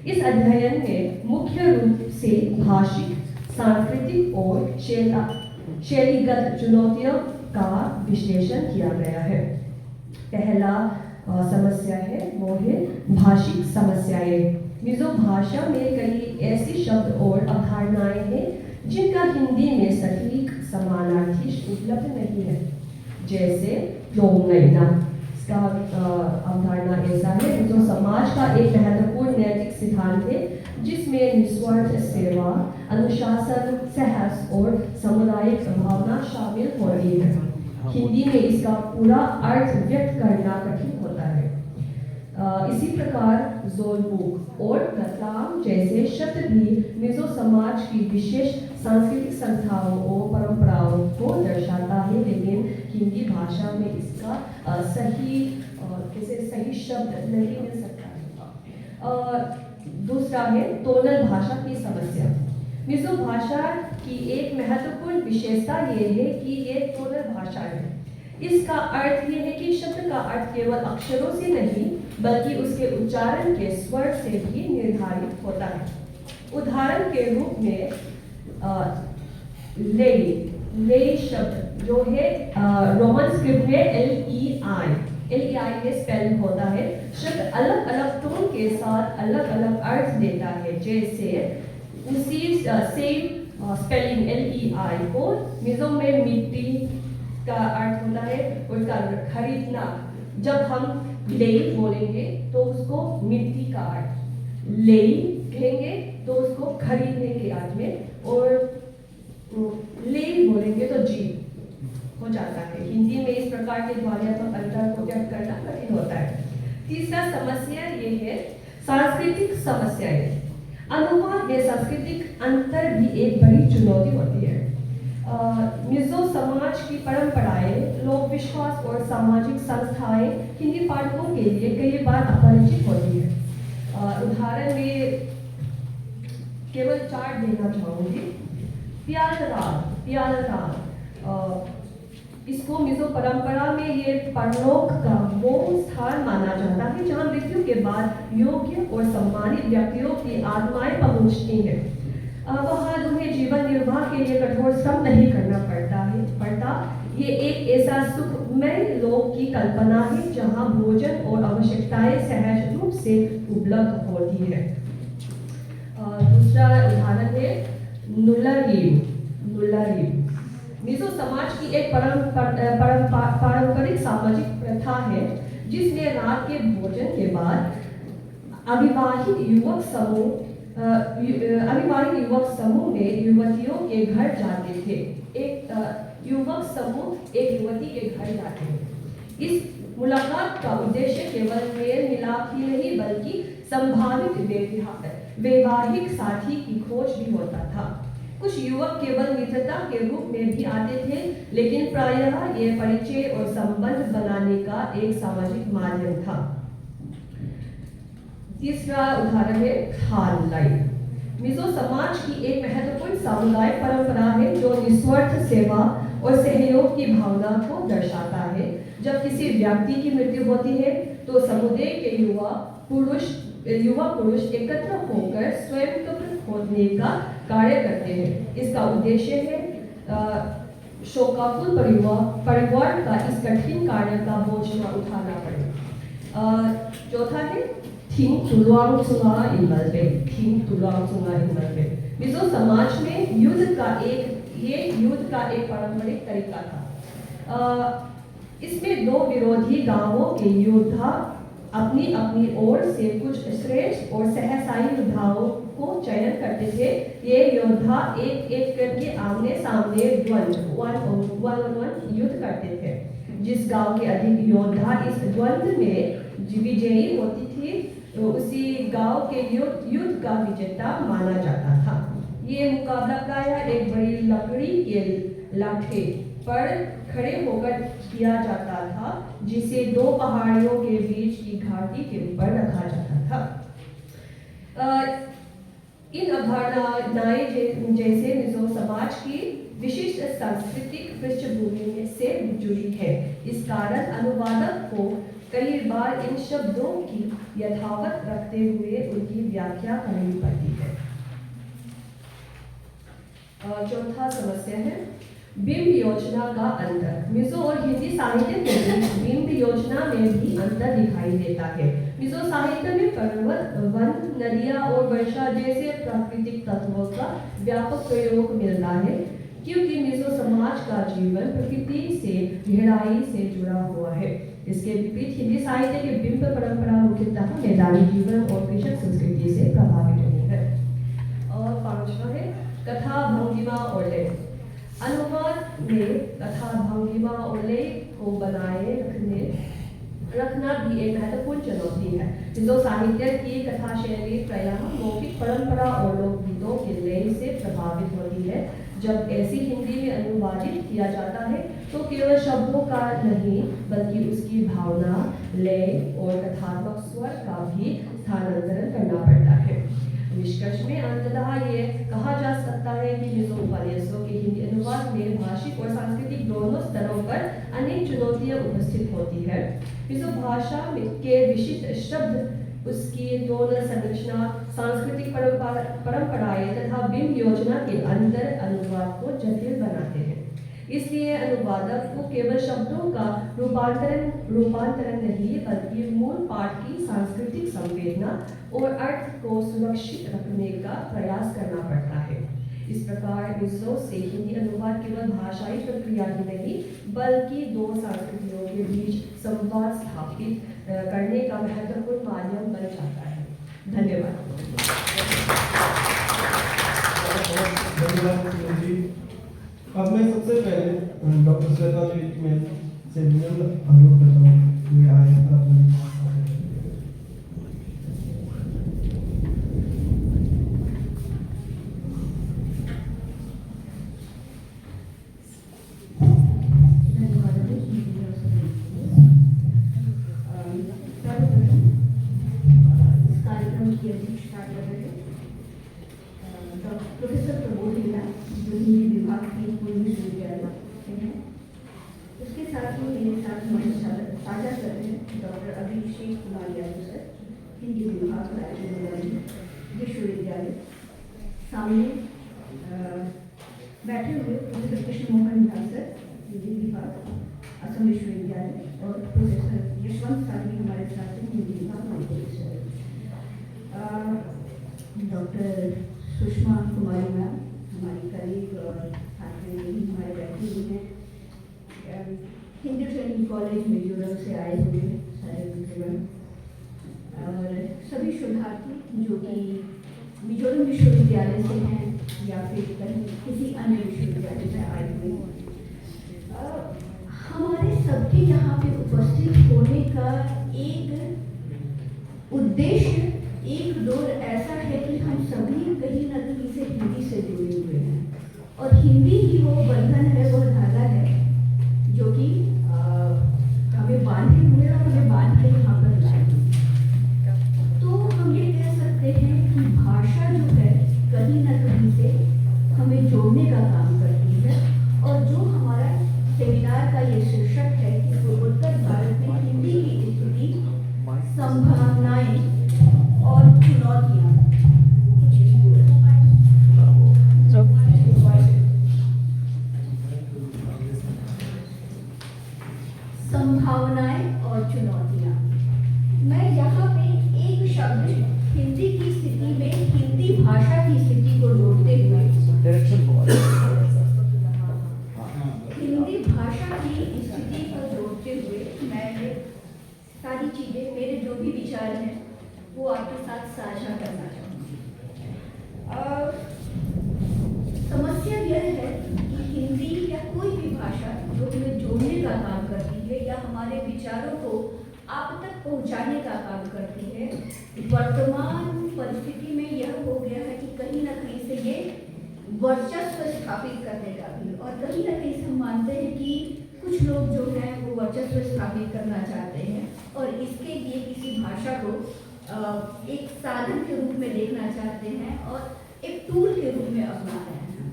इस अध्ययन में मुख्य रूप से भाषिक, सांस्कृतिक और शैलीगत चुनौतियों का विश्लेषण किया गया है। पहला समस्या है वो है भाषिक समस्याएं। मिजो भाषा में कई ऐसी शब्द और अवधारणाएं हैं जिनका हिंदी में सटीक समानार्थी उपलब्ध नहीं है। जैसे लोंगैना, इसका अवधारणा ऐसा है जो समाज का एक महत्वपूर्ण नैतिक सिद्धांत है जिसमें निस्वार्थ सेवा, अनुशासन, साहस और सामुदायिक भावना शामिल हो रही है। हिंदी में इसका पूरा अर्थ व्यक्त करना कठिन होता है। इसी प्रकार जोलबुक और नतलाम जैसे शब्द भी मिजो समाज की विशेष सांस्कृतिक संस्थाओं और परंपराओं को दर्शाता है, लेकिन हिंदी भाषा में इसका सही शब्द नहीं मिल सकता है। दूसरा है टोनल भाषा की समस्या। मिजो भाषा की एक महत्वपूर्ण विशेषता ये है कि ये टोनल भाषा है। इसका अर्थ ये है कि शब्द का अर्थ केवल अक्षरों से नहीं बल्कि उसके उच्चारण के स्वर से भी निर्धारित होता है। उदाहरण के रूप में ले शब्द जो है रोमन स्क्रिप्ट में LEI में स्पेलिंग होता है। शब्द अलग अलग टोन के साथ अलग अलग अर्थ देता है। जैसे उसी सेम स्पेलिंग LEI को मिजो में मिट्टी का अर्थ होता है और उसका खरीदना। जब हम ले बोलेंगे तो उसको मिट्टी का अर्थ, ले कहेंगे तो उसको खरीदने के अर्थ में, और ले बोलेंगे तो जी हो जाता है। हिंदी में इस प्रकार के ध्वन्यात्मक अंतर को व्यक्त करना कठिन होता है। तीसरा समस्या ये है सांस्कृतिक समस्याएं। अनुवाद में सांस्कृतिक अंतर भी एक बड़ी चुनौती होती है। मिजो समाज की परंपराएं, लोक विश्वास और सामाजिक संस्थाएं हिंदी पाठकों के लिए कई बार अपरिचित होती है। उदाहरण में केवल 4 देना चाहूंगी। प्यालराग, इसको मिजो परंपरा में ये परलोक का वो स्थान माना जाता है जहाँ मृत्यु के बाद योग्य और सम्मानित व्यक्तियों की आत्माएं पहुँचती हैं। वहाँ उन्हें जीवन निर्वाह के लिए कठोर श्रम नहीं करना पड़ता। ये एक ऐसा सुखमय लोक की कल्पना है जहाँ भोजन और आवश्यकताएं सहज रूप से उपलब्ध होती है। दूसरा उदाहरण है नुल्लारीम। मिजो समाज की एक पारंपरिक सामाजिक प्रथा है जिसमें रात के भोजन के बाद अविवाहित युवक समूह में युवतियों के घर जाते थे। एक युवक समूह एक युवती के घर जाते हैं। इस मुलाकात का उद्देश्य केवल मेल मिलाप ही नहीं बल्कि संभावित वैवाहिक साथी की खोज भी होता था। कुछ युवक केवल मित्रता के रूप में भी आते थे, लेकिन प्रायः ये परिचय और संबंध बनाने का एक सामाजिक माध्यम था। तीसरा उदाहरण है खानलाई। मिजो समाज की एक महत्वपूर्ण सामुदायिक परंपरा है जो निस्वार्थ सेवा और सहयोग की भावना को दर्शाता है। जब किसी व्यक्ति की मृत्यु होती है तो समुदाय के युवा पुरुष एकत्र होकर स्वयं कब्र खोदने का कार्य करते हैं। इसका उद्देश्य है शोकाकुल परिवार का इस कठिन कार्य का बोझ न उठाना पड़े। चौथा है थिंग तुलुआंग सुंगा इमलबे। मिजो समाज में युद्ध का एक पारंपरिक तरीका था। इसमें दो विरोधी गांवों के योद्धा अपनी अपनी ओर से कुछ श्रेष्ठ और सहसाई योद्धाओं को चयन करते थे। ये योद्धा एक एक करके आमने सामने द्वंद्व 1-on-1 युद्ध करते थे। जिस गांव के अधिक योद्धा इस द्वंद्व में विजयी होती थी तो उसी गांव के युद्ध का विजेता माना जाता था। ये मुकाबला प्रायः एक बड़ी लकड़ी के लाठे पर खड़े होकर किया जाता था, जिसे दो पहाड़ियों के बीच की घाटी के ऊपर रखा जाता था। इन अवधारणाएं जैसे मिजो समाज की विशिष्ट सांस्कृतिक पृष्ठभूमि से जुड़ी है। इस कारण अनुवादक को कई बार इन शब्दों की यथावत रखते हुए उनकी व्याख्या करनी पड़ती है। चौथा समस्या है बिंब योजना का अंतर। मिजो और हिंदी साहित्य में बिंब योजना में भी अंतर दिखाई देता है। मिजो साहित्य में पर्वत, वन, नदियां और वर्षा जैसे प्राकृतिक तत्वों का व्यापक प्रयोग मिलता है, क्योंकि मिजो समाज का जीवन प्रकृति से गहराई से जुड़ा हुआ है। इसके विपरीत हिंदी साहित्य के बिंब परंपरा मुख्यतः मैदानी जीवन और कृषक संस्कृति से प्रभावित रही है। और पांचवा है कथा, भंगिमा और लय। अनुवाद में कथा, भंगिमा और लय को बनाए रखना भी एक महत्वपूर्ण चुनौती है। मिजो साहित्य की कथा शैली प्रायः मौखिक परंपरा और लोकगीतों के लय से प्रभावित होती है। जब ऐसी हिंदी में अनुवादित किया जाता है तो केवल शब्दों का नहीं बल्कि उसकी भावना, लय और कथात्मक स्वर का भी स्थानांतरण करना पड़ता है। निष्कर्ष में अंततः ये कहा जा सकता है कि मिजो उपन्यासों के हिंदी अनुवाद में भाषिक और सांस्कृतिक दोनों स्तरों पर अनेक चुनौतियां उपस्थित होती है। मिजो भाषा के विशिष्ट शब्द, उसकी दोनों संरचना, सांस्कृतिक परंपराएं तथा बिंब योजना के अंतर अनुवाद को जटिल बनाते हैं। इसलिए अनुवादक को केवल शब्दों का रूपांतरण नहीं बल्कि मूल पाठ की सांस्कृतिक संवेदना और अर्थ को सुरक्षित रखने का प्रयास करना पड़ता है। इस प्रकार मिजो से हिंदी अनुवाद केवल भाषाई प्रक्रिया ही नहीं बल्कि दो संस्कृतियों के बीच संवाद स्थापित करने का महत्वपूर्ण माध्यम बन जाता है। धन्यवाद। अब मैं सबसे पहले डॉक्टर श्वेता जी में से अनुरोध करता हूँ ये आए कार्यक्रम की अध्यक्षता कर रहे हैं प्रोफेसर प्रमोद हिंगला, जो हिंदी विभाग के पूर्व विश्वविद्यालय से हैं। उसके साथ ही मेरे साथ साझा कर रहे हैं डॉक्टर अभिषेक कुमार यादव सर, हिंदी विभाग राजकीय विश्वविद्यालय। सामने बैठे हुए प्रोफेसर कृष्ण मोहन झा सर, हिंदी विभाग असम विश्वविद्यालय, और प्रोफेसर यशवंत साहनी हमारे साथ हैं, हिंदी विभाग मणिपुर विश्वविद्यालय। डॉक्टर सुषमा कुमारी मैम हमारी कलीग और छात्र हमारे बैठे हुए हैं। हिंदी ट्रेनिंग कॉलेज मिजोरम से आए हुए सारे मिजोरम और सभी शोधार्थी जो कि मिजोरम विश्वविद्यालय से हैं या फिर कहीं किसी अन्य विश्वविद्यालय से आए हुए हैं। हमारे सबके यहाँ पे उपस्थित होने का एक उद्देश्य, एक दौर ऐसा है कि हम सभी कहीं न कहीं से हिंदी से जुड़े हुए हैं और हिंदी ही वो बंधन है, वो धागा है जो कि हमें बांधे हुए और हमें बांध के यहाँ पर लाए। तो हम ये कह सकते हैं कि भाषा जो है कहीं न कहीं से हमें जोड़ने का काम करती है। और जो हमारा सेमिनार का ये शीर्षक है कि पूर्वोत्तर भारत में हिंदी की स्थिति, संभावनाएं और चुनौतियां, संभावनाएं और चुनौतियां। मैं यहाँ पे एक शब्द हिंदी की स्थिति में हिंदी भाषा की स्थिति को जोड़ते हुए हिंदी भाषा की स्थिति को जोड़ते हमारे विचारों को आप तक पहुंचाने का काम करती है। वर्तमान परिस्थिति में यह हो गया है कि कहीं ना कहीं से ये वर्चस्व स्थापित करने का भी, और कहीं ना कहीं से हम मानते हैं कि कुछ लोग जो हैं वो वर्चस्व स्थापित करना चाहते हैं और इसके लिए किसी भाषा को एक साधन के रूप में देखना चाहते हैं और एक टूल के रूप में अपना रहे हैं।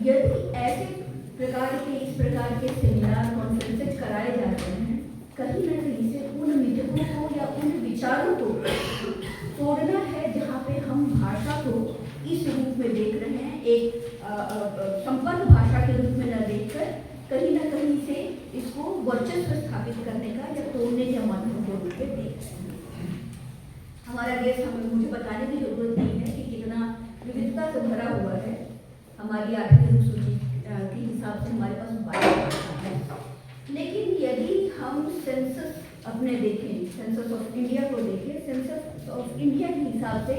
यदि ऐसे इस प्रकार के सेमिनार कॉन्फ्रेंसेस कराए जाते हैं, कहीं ना कहीं से उन मिथकों को या उन विचारों को तोड़ना है जहाँ पे हम भाषा को इस रूप में देख रहे हैं, एक संपन्न भाषा के रूप में न देखकर कहीं ना कहीं से इसको वर्चस्व स्थापित करने का या तोड़ने के माध्यम के रूप में देख रहे हैं। हमारा देश मुझे बताने की जरूरत नहीं है कि कितना विविधता से भरा हुआ है। हमारी आर्थिक सूची के हिसाब से हमारे पास 22 भाषा है, लेकिन यदि हम सेंसस अपने देखें, सेंसस ऑफ इंडिया को देखें, सेंसस ऑफ इंडिया के हिसाब से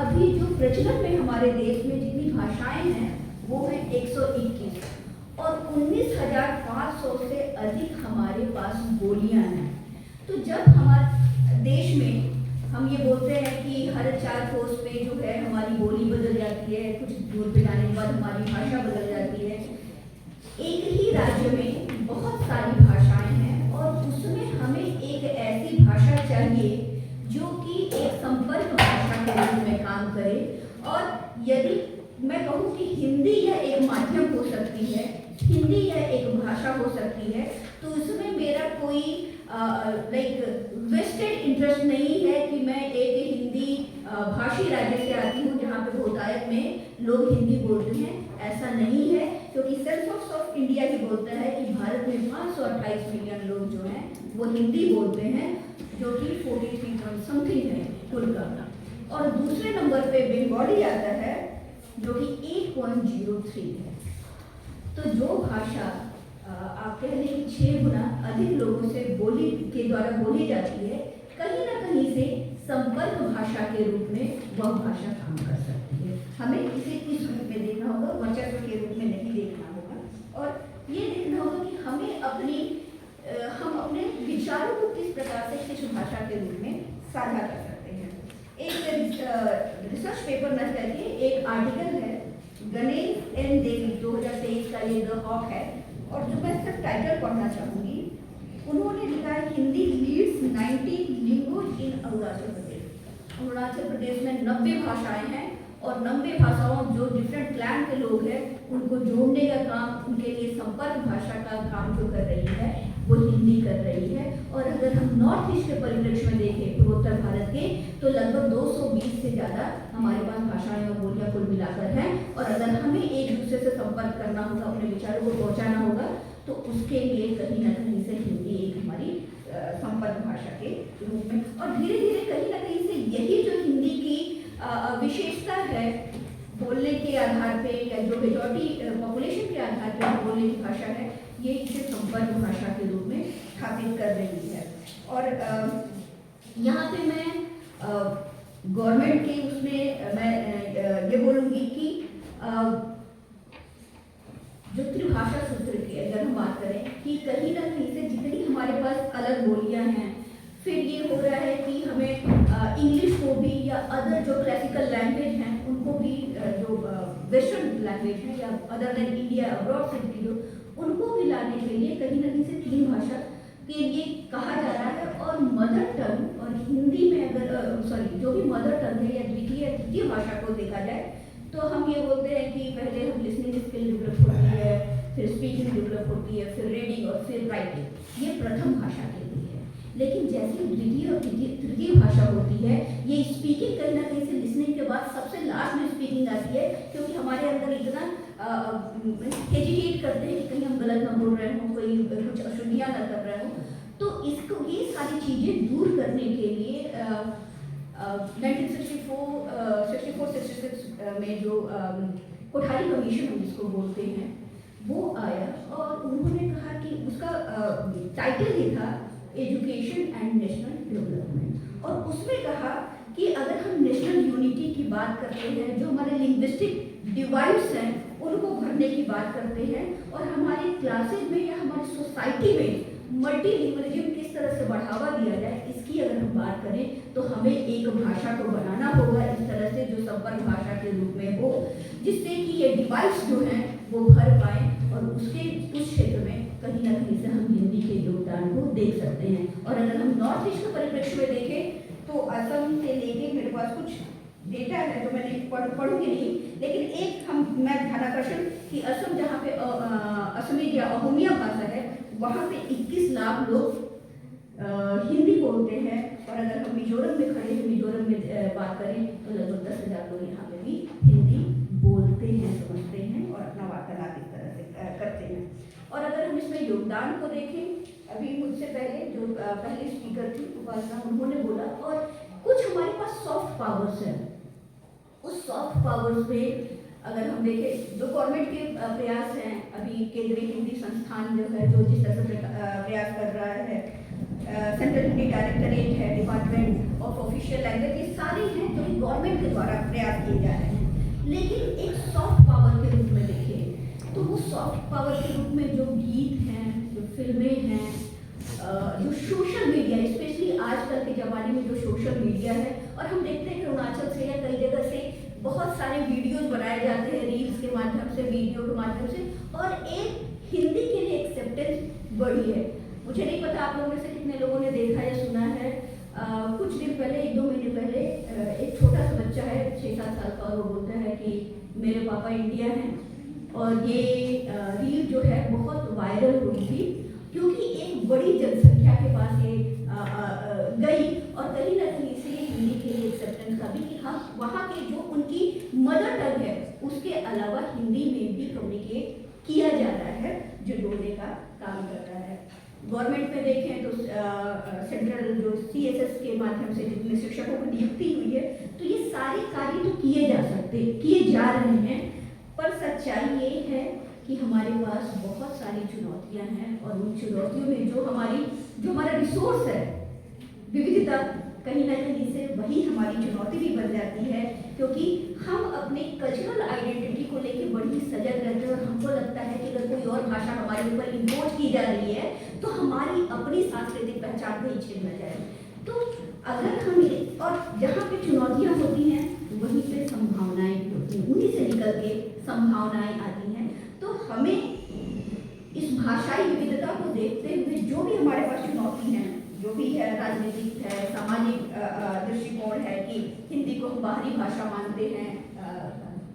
अभी जो प्रचलन में हमारे देश में जितनी भाषाएं हैं वो है 121 और 19,500 से अधिक हमारे पास बोलियां हैं। तो जब हमारे देश में हम ये बोलते हैं कि हर 4 कोस पे जो है हमारी बोली बदल जाती है, कुछ दूर पे जाने के बाद हमारी भाषा बदल जाती है। एक ही राज्य में बहुत सारी भाषाएं हैं और उसमें हमें एक ऐसी भाषा चाहिए जो कि एक संपर्क भाषा के रूप में काम करे। और यदि मैं कहूँ कि हिंदी यह एक माध्यम हो सकती है, हिंदी यह एक भाषा हो सकती है, तो उसमें मेरा कोई वेस्टेड इंटरेस्ट नहीं है कि मैं एक हिंदी भाषी राज्य से आती हूँ जहाँ पे बहुतायत में लोग हिंदी बोलते हैं। ऐसा नहीं है, क्योंकि सेंसस ऑफ इंडिया ही बोलता है कि भारत में 528 मिलियन लोग जो हैं वो हिंदी बोलते हैं, जो कि 43 समथिंग है कुल का। और दूसरे नंबर पे बंगाली आता है जो कि 8.03 है। तो जो भाषा आप कह लें कि 6 गुना अधिक लोगों से बोली के द्वारा बोली जाती है, कहीं ना कहीं से संपर्क भाषा के रूप में वह भाषा काम कर सकती है। हमें इसे इस रूप में देखना होगा, वर्चस्व के रूप में नहीं देखना होगा। और ये देखना होगा कि हमें हम अपने विचारों को किस प्रकार से किस भाषा के रूप में साझा कर सकते हैं। एक रिसर्च पेपर में करके एक आर्टिकल है, गणेश एन देवी 2023 का ये द हॉक है, और जो मैं सिर्फ टाइटल पढ़ना चाहूँगी। उन्होंने लिखा है Hindi leads 90 language in Arunachal Pradesh. Arunachal Pradesh में 90 भाषाएं हैं और 90 भाषाओं जो डिफरेंट क्लैन के लोग हैं उनको जोड़ने का काम, उनके लिए संपर्क भाषा का काम जो कर रही है वो हिंदी कर रही है। और अगर हम नॉर्थ ईस्ट के परिप्रेक्ष्य में देखें पूर्वोत्तर भारत के, तो लगभग 220 से ज़्यादा हमारे पास भाषाएं और बोलियां कुल मिलाकर हैं। और अगर हमें एक दूसरे से संपर्क करना होगा, अपने विचारों को पहुंचाना होगा, तो उसके लिए कहीं ना कहीं से हिंदी एक हमारी संपर्क भाषा के रूप में, और धीरे धीरे कहीं ना कहीं से यही जो हिंदी की विशेषता है बोलने के आधार पे या जो मेजॉरिटी पॉपुलेशन के आधार पे बोलने की भाषा है, ये इसे संपर्क भाषा के रूप में स्थापित कर रही है। और यहाँ पे मैं गवर्नमेंट के उसमें मैं ये बोलूँगी कि जो त्रिभाषा सूत्र की अगर हम बात करें कि कहीं ना कहीं से जितनी हमारे पास अलग बोलियां हैं, फिर ये हो रहा है कि हमें इंग्लिश को भी या अदर जो क्लासिकल लैंग्वेज हैं उनको भी, जो वेस्टर्न लैंग्वेज है या अदर देन इंडिया अब्रॉड से जो उनको भी लाने के लिए कहीं ना कहीं से 3 भाषा के लिए कहा जा रहा है। और मदर टंग और हिंदी में अगर जो भी मदर टंग है या द्वितीय या तृतीय भाषा को देखा जाए, तो हम ये बोलते हैं कि पहले हम लिसनिंग स्किल डेवलप होती है, फिर स्पीकिंग डेवलप होती है, फिर रीडिंग और फिर राइटिंग। ये प्रथम भाषा के लिए है। लेकिन जैसे द्वितीय और तृतीय भाषा होती है, ये स्पीकिंग कहीं ना कहीं से लिसनिंग के बाद सबसे लास्ट में स्पीकिंग आती है, क्योंकि हमारे अंदर इतना हेजिटेट करते हैं कि कहीं हम गलत ना बोल रहे हों, कोई कुछ अशुद्धियाँ ना कर रहे हों। तो इसको ये सारी चीज़ें दूर करने के लिए 1964-66 में जो कोठारी कमीशन हम जिसको बोलते हैं वो आया, और उन्होंने कहा कि उसका टाइटल ही था एजुकेशन एंड नेशनल डेवलपमेंट। और उसमें कहा कि अगर हम नेशनल यूनिटी की बात करते हैं, जो हमारे लिंग्विस्टिक डिवाइड्स हैं उनको भरने की बात करते हैं, और हमारी क्लासेज में या हमारी सोसाइटी में मल्टीलिंगुअलिज्म किस तरह से बढ़ावा दिया जाए, इसकी अगर हम बात करें तो हमें एक भाषा को बनाना होगा इस तरह से जो संपर्क भाषा के रूप में हो, जिससे कि ये डिवाइस जो हैं वो भर पाए, और उसके उस क्षेत्र में कहीं ना कहीं से हम हिंदी के योगदान को देख सकते हैं। और अगर हम नॉर्थ ईस्ट के परिप्रेक्ष्य में देखें तो असम से लेके मेरे पास कुछ डेटा है जो मैंने पढ़ूंगी नहीं, लेकिन मैं ध्यानाकर्षण कि असम जहाँ पे असमी या अहोमिया भाषा है वहाँ पे 21 लाख लोग हिंदी बोलते हैं, और अगर हम मिजोरम में खड़े हैं, मिजोरम में बात करें तो लगभग 10,000 लोग यहाँ पे भी हिंदी बोलते हैं, समझते हैं और अपना वार्तालाप इस तरह से करते हैं। और अगर हम इसमें योगदान को देखें, अभी मुझसे पहले जो पहले स्पीकर थी उपासना, उन्होंने बोला, और कुछ हमारे पास सॉफ्ट पावर्स हैं, उस सॉफ्ट पावर्स में अगर हम देखें जो गवर्नमेंट के प्रयास हैं, अभी केंद्रीय हिंदी संस्थान जो है जो जिस तरह से प्रयास कर रहा है, सेंट्रल हिंदी डायरेक्टरेट है, डिपार्टमेंट ऑफ ऑफिशियल लैंग्वेज, ये सारे हैं जो गवर्नमेंट के द्वारा प्रयास किए जा रहे हैं। लेकिन एक सॉफ्ट पावर के रूप में देखें तो वो सॉफ्ट पावर के रूप में जो गीत हैं, जो फिल्में हैं, जो सोशल मीडिया, स्पेशली आजकल के ज़माने में जो सोशल मीडिया है, और हम देखते हैं कि अरुणाचल से या कई जगह से बहुत सारे वीडियोस बनाए जाते हैं रील्स के माध्यम से, वीडियो के माध्यम से, और एक हिंदी के लिए एक्सेप्टेंस बढ़ी है। मुझे नहीं पता आप लोगों में से कितने लोगों ने देखा या सुना है, कुछ दिन पहले, 1-2 महीने पहले एक छोटा सा बच्चा है 6-7 साल का, और वो बोलता है कि मेरे पापा इंडिया हैं, और ये रील जो है बहुत वायरल हुई थी क्योंकि एक बड़ी जनसंख्या के पास ये गई, और कहीं ना कहीं से ये हिंदी के लिए एक्सेप्टेंस का भी कि हाँ वहाँ के जो उनकी मदर टंग है उसके अलावा हिंदी में भी कम्युनिकेट किया जा रहा है, जो जोड़ने का काम कर रहा है। गवर्नमेंट में देखें तो सेंट्रल जो CSS के माध्यम से जितने शिक्षकों को नियुक्ति हुई है, तो ये सारे कार्य तो किए जा रहे हैं, पर सच्चाई ये है कि हमारे पास बहुत सारी चुनौतियां हैं, और उन चुनौतियों में जो हमारा रिसोर्स है, विविधता, कहीं ना कहीं से वही हमारी चुनौती भी बन जाती है, क्योंकि हम अपने कल्चरल आइडेंटिटी को लेकर बड़ी सजग रहते हैं, और हमको लगता है कि अगर कोई और भाषा हमारे ऊपर इम्पोज की जा रही है तो हमारी अपनी सांस्कृतिक पहचान को ही छीन न जाए। तो अगर हम, और जहाँ पे चुनौतियाँ होती हैं वहीं पे संभावनाएं भी होती हैं, उन्हीं से निकल के संभावनाएं आती हैं। तो हमें इस भाषाई विविधता को देखते हुए जो भी हमारे पास चुनौती हैं, जो भी है, राजनीतिक है, सामाजिक दृष्टिकोण है कि हिंदी को हम बाहरी भाषा मानते हैं,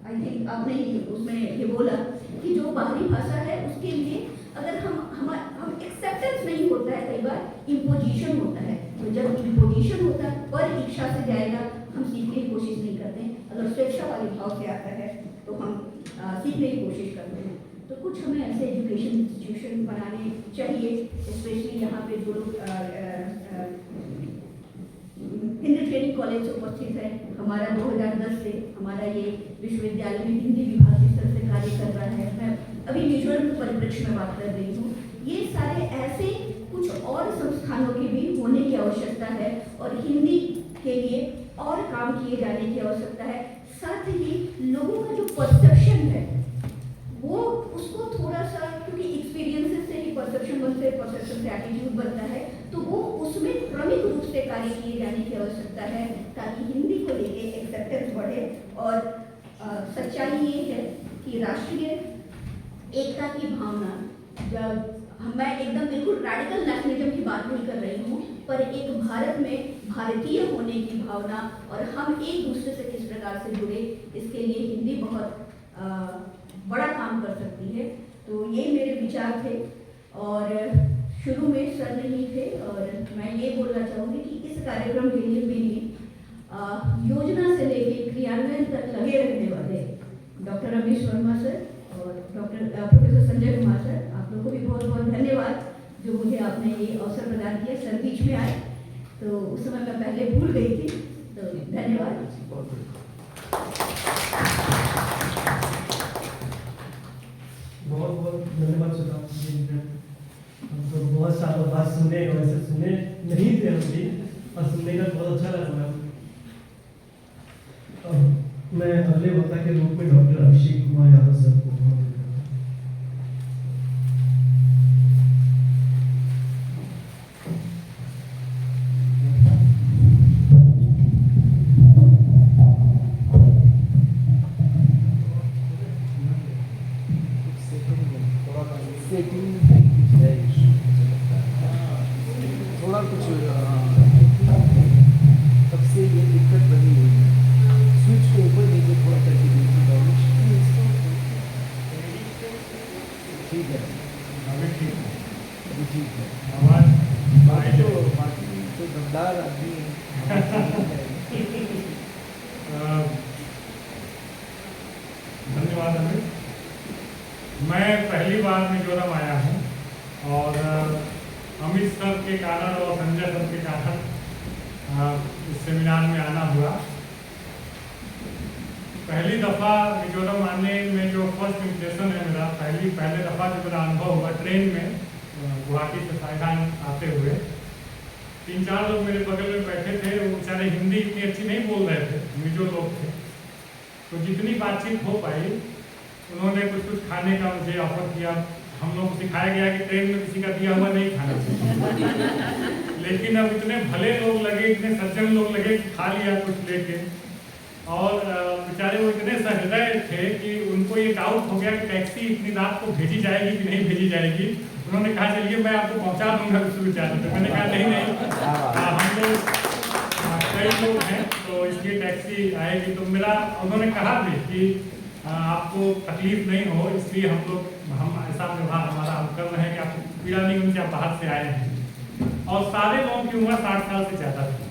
आई थिंक आपने ही उसमें ये बोला कि जो बाहरी भाषा है उसके लिए अगर हम एक्सेप्टेंस नहीं होता है, कई बार इम्पोजिशन होता है, तो जब इम्पोजिशन होता है पर इच्छा से जाएगा, हम सीखने की कोशिश नहीं करते हैं। अगर स्वेच्छा वाले भाव से आता है तो हम सीखने की कोशिश करते हैं। तो कुछ हमें ऐसे एजुकेशन इंस्टीट्यूशन बनाने चाहिए, स्पेशली यहाँ पे जो लोग हिंदी ट्रेनिंग कॉलेज से उपस्थित है, हमारा 2010 से हमारा ये विश्वविद्यालय में हिंदी विभाग इस तरह से कार्य कर रहा है। मैं अभी मिजोरम के परिप्रेक्ष्य में बात कर रही हूँ। ये सारे ऐसे कुछ और संस्थानों की भी होने की आवश्यकता है, और हिंदी के लिए और काम किए जाने की आवश्यकता है। साथ ही लोगों का जो परसेप्शन है वो उसको थोड़ा सा, क्योंकि एक्सपीरियंसेस से ही परसेप्शन बनते हैं, परसेप्शन से एटीट्यूड बनता है, तो वो उसमें क्रमिक रूप से कार्य किए जाने की आवश्यकता है ताकि हिंदी को लेके एक्सेप्टेंस बढ़े। और सच्चाई ये है कि राष्ट्रीय एकता की भावना, जब मैं एकदम बिल्कुल रैडिकल नेशनलिज्म की बात नहीं कर रही हूँ, पर एक भारत में भारतीय होने की भावना और हम एक दूसरे से किस प्रकार से जुड़े, इसके लिए हिंदी बहुत बड़ा काम कर सकती है। तो ये मेरे विचार थे, और शुरू में सर नहीं थे, और मैं ये बोलना चाहूँगी कि इस कार्यक्रम के लिए मेरी योजना से लेकर क्रियान्वयन तक लगे रहने वाले डॉक्टर रमेश वर्मा सर और प्रोफेसर संजय कुमार सर, आप लोगों को भी बहुत बहुत धन्यवाद जो मुझे आपने ये अवसर प्रदान किया। सर बीच में आए तो उस समय मैं पहले भूल गई थी, तो धन्यवाद। बहुत बहुत धन्यवाद सुधा जी। हम तो बहुत सालों बाद सुने, वैसे सुने नहीं थे हम भी, और सुनने का बहुत अच्छा लगा। मैं अगले वक्ता के रूप में डॉक्टर अभिषेक कुमार यादव सर को थोड़ा कुछ तब से ये दिक्कत बनी हुई है। स्विच को ऊपर नीचे थोड़ा करके दीजिए। ठीक है, अभी ठीक है, अभी ठीक है। आवाज बाकी तो दमदार आदमी है। धन्यवाद अमित। मैं पहली बार मिजोरम आया हूँ और अमित सर के कारण और संजय सर के कारण इस सेमिनार में आना हुआ। पहली दफ़ा मिजोरम आने में जो फर्स्ट इम्प्रेशन है मेरा, पहले दफ़ा जो मेरा अनुभव हुआ ट्रेन में गुवाहाटी से साइगान आते हुए, 3-4 लोग मेरे बगल में बैठे थे। वो बेचारे हिंदी इतनी अच्छी नहीं बोल रहे थे, मिजो लोग थे। तो जितनी बातचीत हो पाई, उन्होंने कुछ खाने का मुझे ऑफर किया। हम लोग को सिखाया गया कि ट्रेन में किसी का दिया हुआ नहीं खाना चाहिए। लेकिन अब इतने भले लोग लगे, इतने सज्जन लोग लगे कि खा लिया कुछ लेके। और बेचारे वो इतने सहृदय थे कि उनको ये डाउट हो गया कि टैक्सी इतनी रात को भेजी जाएगी कि नहीं भेजी जाएगी। उन्होंने कहा चलिए मैं आपको पहुंचा दूंगा विश्वविद्यालय पे। मैंने कहा नहीं हम लोग कई लोग हैं तो इसलिए टैक्सी आएगी। तो मेरा उन्होंने कहा भी कि आपको तकलीफ नहीं हो, इसलिए हम ऐसा व्यवहार हमारा हम कर रहे हैं कि आपको पीड़ा नहीं उनसे, आप बाहर से आए हैं। और सारे लोगों की उम्र 60 साल से ज़्यादा थी।